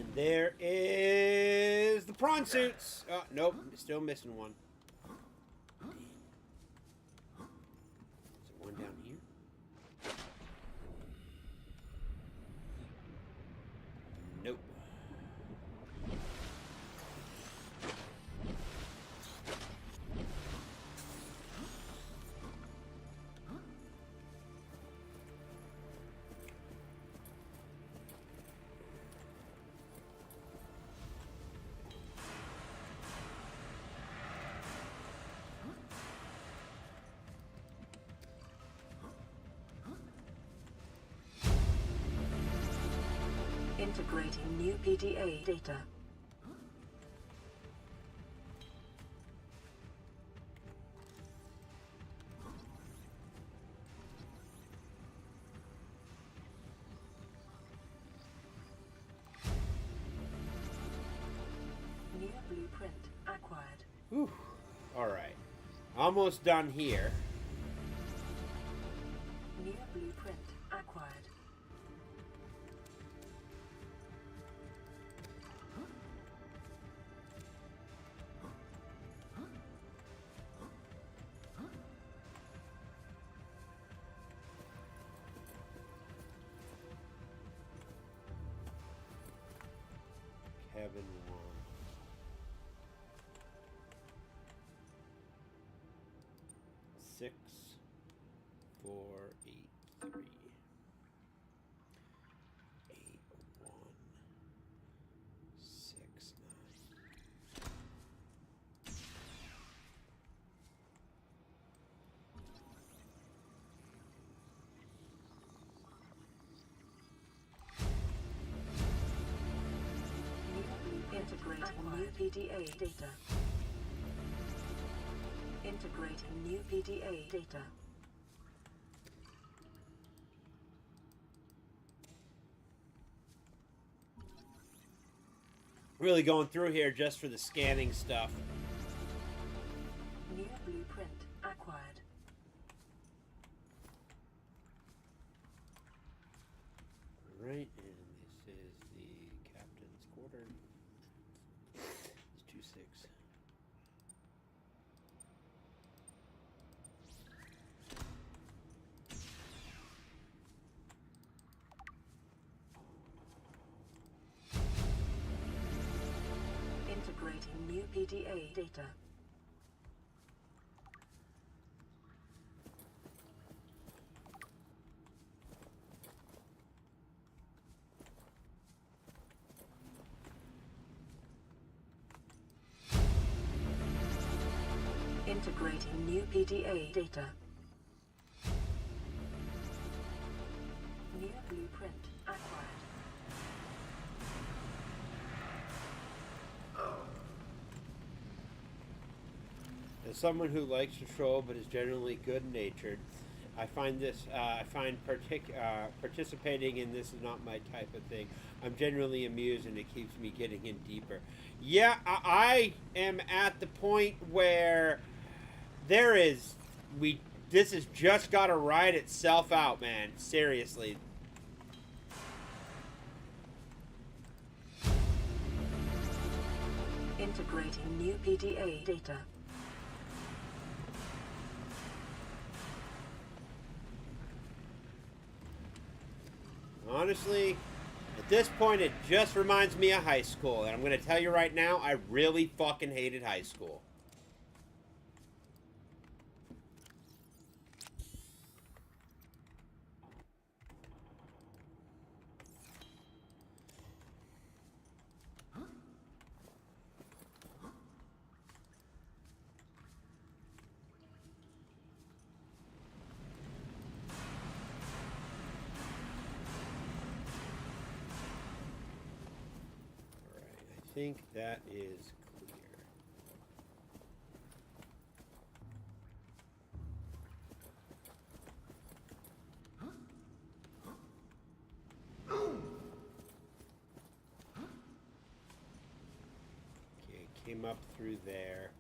And there is the prawn suits. Oh, nope. Still missing one. Is there one down here? Nope. Integrating new PDA data. New blueprint acquired. Whew. All right. Almost done here. New blueprint acquired. Cabin 1. Six, 4, 8, 3, 8, 1, 6, 9. Integrating new PDA data. Integrating new PDA data. Really going through here just for the scanning stuff. New blueprint acquired. Right, and this is the captain's quarter. It's 2-6. Integrating new PDA data. Integrating new PDA data. New blueprint acquired. As someone who likes to troll but is generally good-natured, I find participating in this is not my type of thing. I'm generally amused and it keeps me getting in deeper. Yeah, I am at the point where this has just got to ride itself out, man. Seriously. Integrating new PDA data. Honestly, at this point, it just reminds me of high school. And I'm going to tell you right now, I really fucking hated high school. I think that is clear. Okay, came up through there.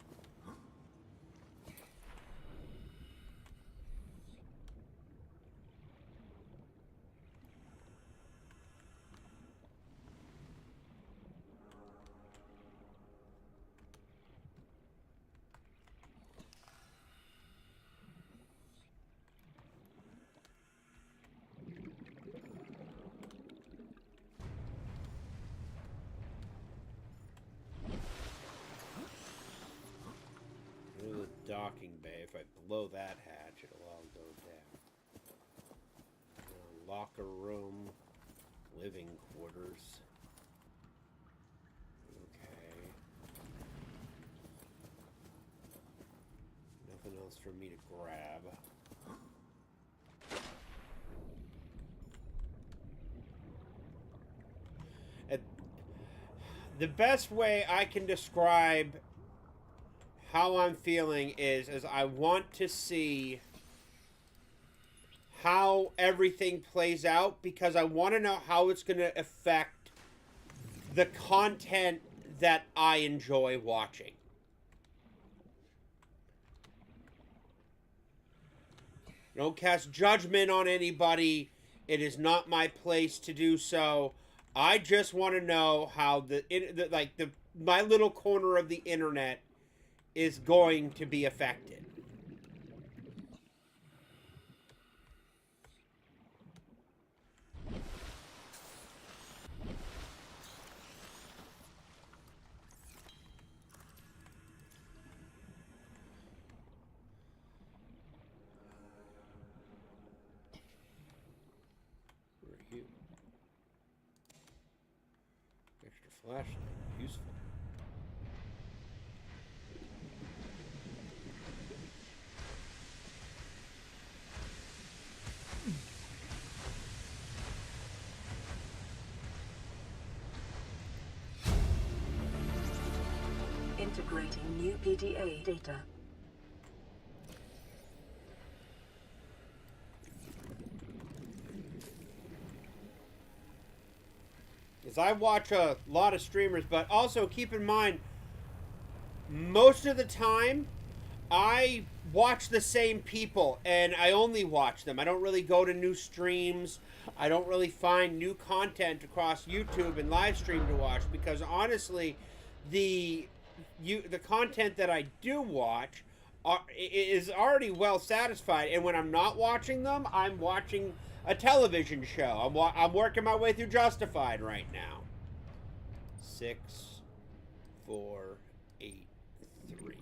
docking bay. If I blow that hatch, it'll all go down. Locker room, living quarters. Okay. Nothing else for me to grab. The best way I can describe how I'm feeling is I want to see how everything plays out, because I want to know how it's going to affect the content that I enjoy watching. Don't cast judgment on anybody. It is not my place to do so. I just want to know how my little corner of the internet is going to be affected. Where are you? Extra flashlight. Useful. Integrating new PDA data. Because I watch a lot of streamers, but also keep in mind, most of the time, I watch the same people, and I only watch them. I don't really go to new streams. I don't really find new content across YouTube and live stream to watch, because honestly, the content that I do watch is already well satisfied, and when I'm not watching them, I'm watching a television show. I'm working my way through Justified right now. 6, 4, 8, 3.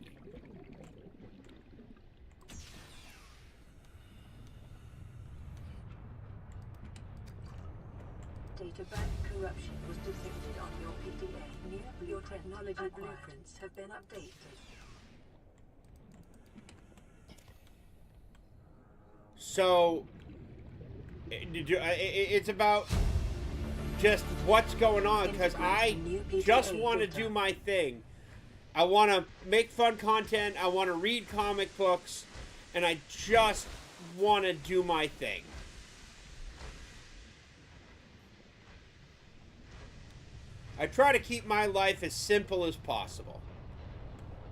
Data bank corruption was detected on your PDA. Your technology blueprints have been updated. So, it's about just what's going on, because I just want to do my thing. I want to make fun content, I want to read comic books, and I just want to do my thing. I try to keep my life as simple as possible,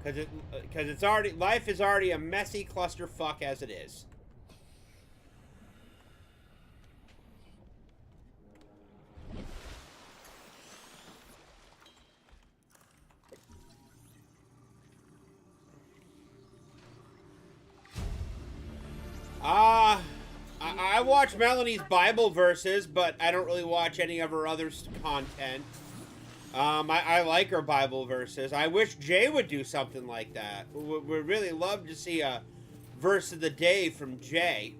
because life is already a messy clusterfuck as it is. I watch Melanie's Bible verses, but I don't really watch any of her other content. I like her Bible verses. I wish Jay would do something like that. We'd really love to see a verse of the day from Jay.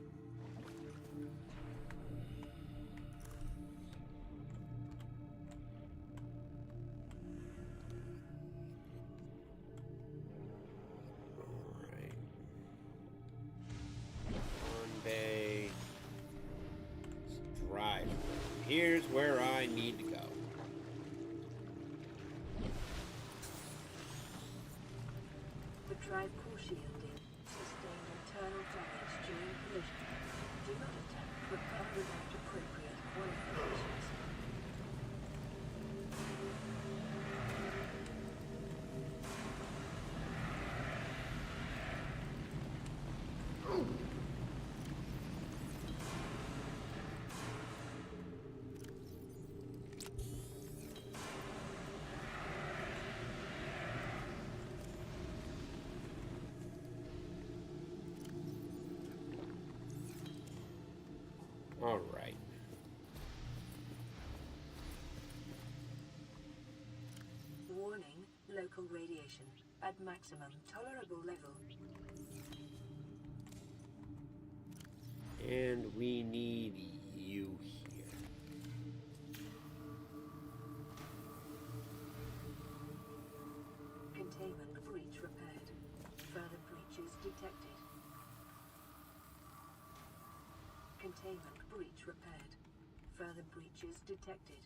Alright. On bay. Let's drive. Here's where I need to go. The drive core shielding sustained internal damage during collision. Do not attempt repair without appropriate qualifications. All right. Warning, local radiation at maximum tolerable level. And we need you here. Containment breach repaired. Further breaches detected. Containment breach repaired. Further breaches detected.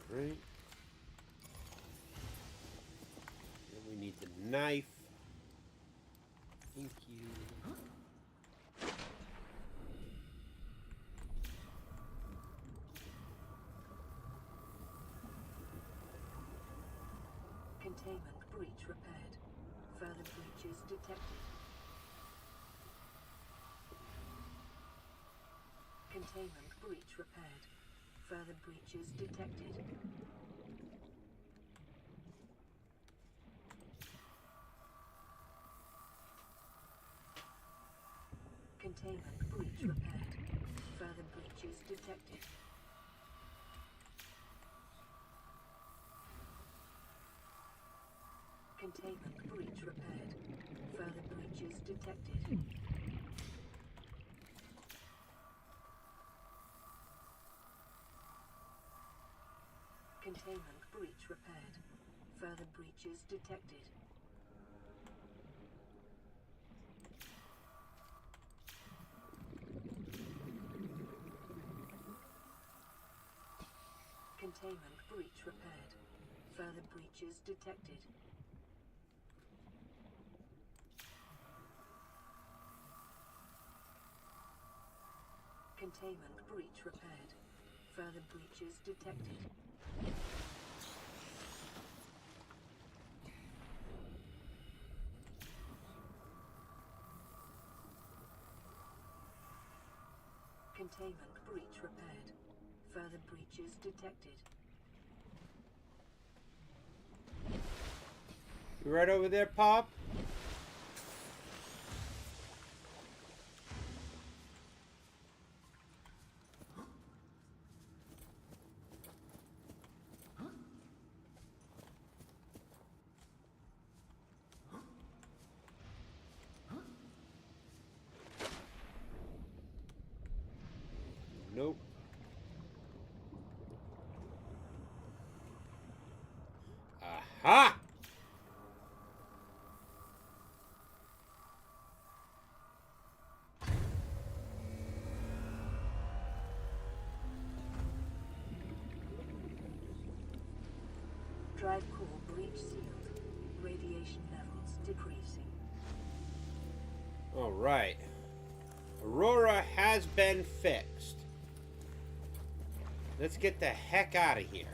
Right. And we need the knife. Thank you. Containment breach repaired. Further breaches detected. Containment breach repaired. Further breaches detected. Containment breach repaired. Further breaches detected. Containment breach repaired. Further breaches detected. Containment breach repaired. Further breaches detected. Containment breach repaired. Further breaches detected. Containment breach repaired. Further breaches detected. Containment breach repaired. Further breaches detected. You right over there, Pop? Nope. Aha! Drive core breach sealed. Radiation levels decreasing. All right. Aurora has been fixed. Let's get the heck out of here.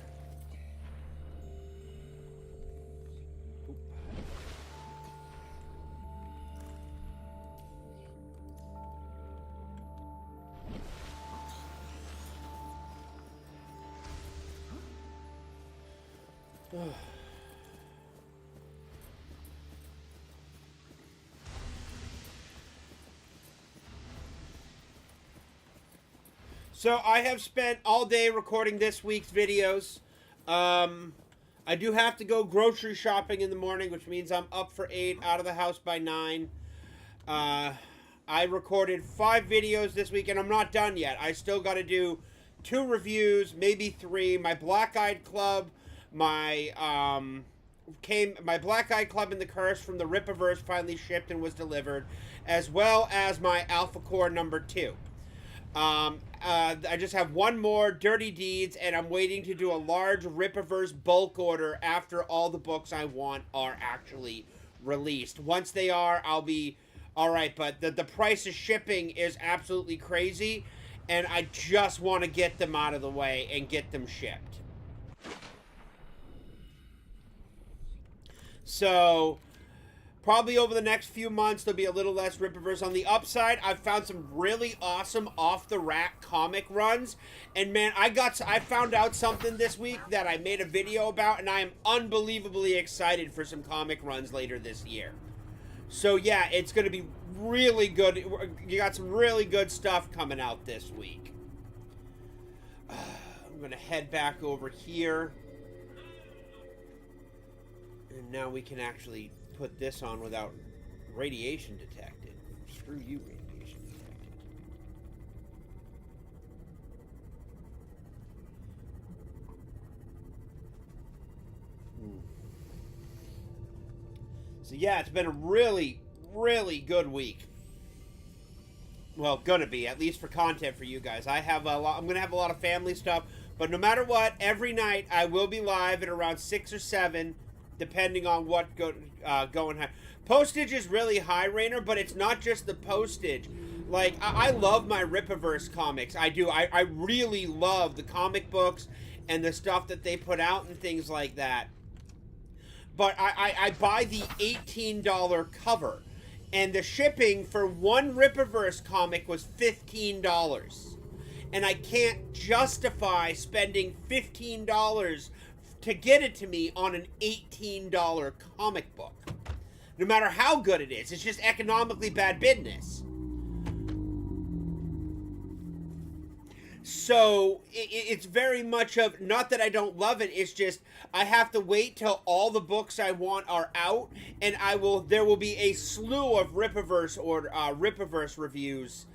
So I have spent all day recording this week's videos. I do have to go grocery shopping in the morning, which means I'm up for 8, out of the house by 9. I recorded 5 videos this week, and I'm not done yet. I still got to do 2 reviews, maybe 3. My Black Eyed Club, my Black Eyed Club and the Curse from the Rippaverse finally shipped and was delivered, as well as my Alpha Core number 2. I just have one more Dirty Deeds, and I'm waiting to do a large Rippaverse bulk order after all the books I want are actually released. Once they are, I'll be alright, but the price of shipping is absolutely crazy, and I just want to get them out of the way and get them shipped. So probably over the next few months, there'll be a little less Rippaverse. On the upside, I've found some really awesome off-the-rack comic runs. And man, I found out something this week that I made a video about, and I am unbelievably excited for some comic runs later this year. So yeah, it's going to be really good. You got some really good stuff coming out this week. I'm going to head back over here. And now we can actually put this on without radiation detected. Screw you, radiation detected. So yeah, it's been a really, really good week. Well, gonna be, at least for content for you guys. I'm gonna have a lot of family stuff, but no matter what, every night I will be live at around 6 or 7, depending on what going high. Postage is really high, Rainer, but it's not just the postage. Like, I love my Rippaverse comics. I do. I really love the comic books and the stuff that they put out and things like that. But I buy the $18 cover. And the shipping for one Rippaverse comic was $15. And I can't justify spending $15 to get it to me on an $18 comic book. No matter how good it is, it's just economically bad business. So it's very much of, not that I don't love it, it's just I have to wait till all the books I want are out, and there will be a slew of Rippaverse reviews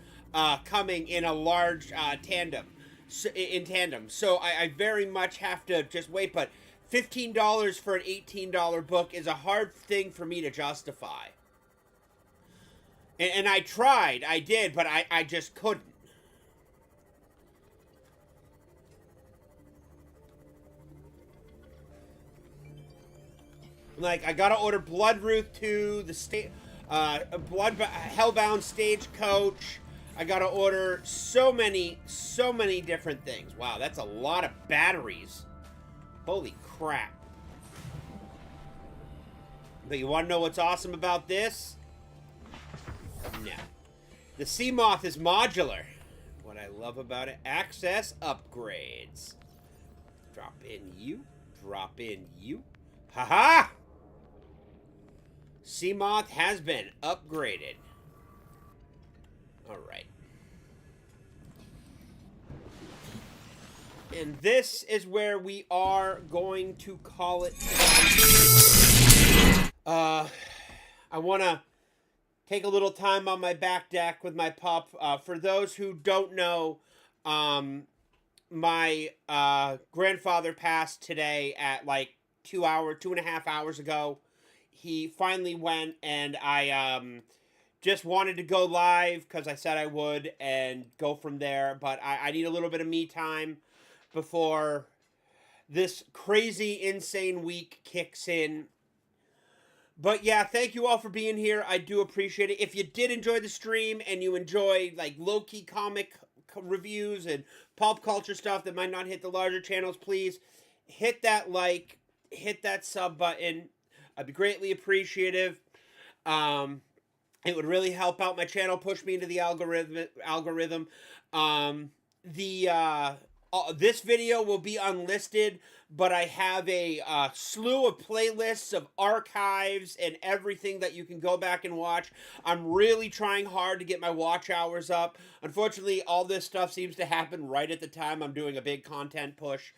coming in a large tandem. So I very much have to just wait, but $15 for an $18 book is a hard thing for me to justify. And I tried, I did, but I just couldn't. Like, I gotta order Bloodruth 2, the Hellbound Stagecoach. I gotta order so many different things. Wow, that's a lot of batteries. Holy crap. But you wanna know what's awesome about this? No. The Seamoth is modular. What I love about it, access upgrades. Drop in you, drop in you. Haha! Seamoth has been upgraded. Alright. And this is where we are going to call it. I want to take a little time on my back deck with my pup. For those who don't know, my grandfather passed today at like 2.5 hours ago. He finally went, and I just wanted to go live because I said I would and go from there. But I need a little bit of me time before this crazy, insane week kicks in. But yeah, thank you all for being here. I do appreciate it. If you did enjoy the stream and you enjoy like low-key comic reviews and pop culture stuff that might not hit the larger channels, please hit that like, hit that sub button. I'd be greatly appreciative. It would really help out my channel, push me into the algorithm. This video will be unlisted, but I have a slew of playlists of archives and everything that you can go back and watch. I'm really trying hard to get my watch hours up. Unfortunately, all this stuff seems to happen right at the time I'm doing a big content push.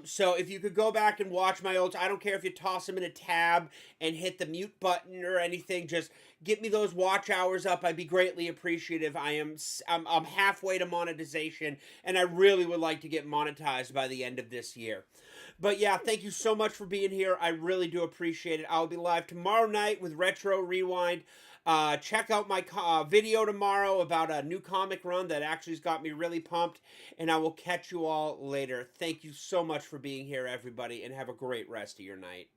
So if you could go back and watch my olds, I don't care if you toss them in a tab and hit the mute button or anything, just get me those watch hours up. I'd be greatly appreciative. I'm halfway to monetization, and I really would like to get monetized by the end of this year. But yeah, thank you so much for being here. I really do appreciate it. I'll be live tomorrow night with Retro Rewind. Check out my video tomorrow about a new comic run that actually's got me really pumped, and I will catch you all later. Thank you so much for being here, everybody, and have a great rest of your night.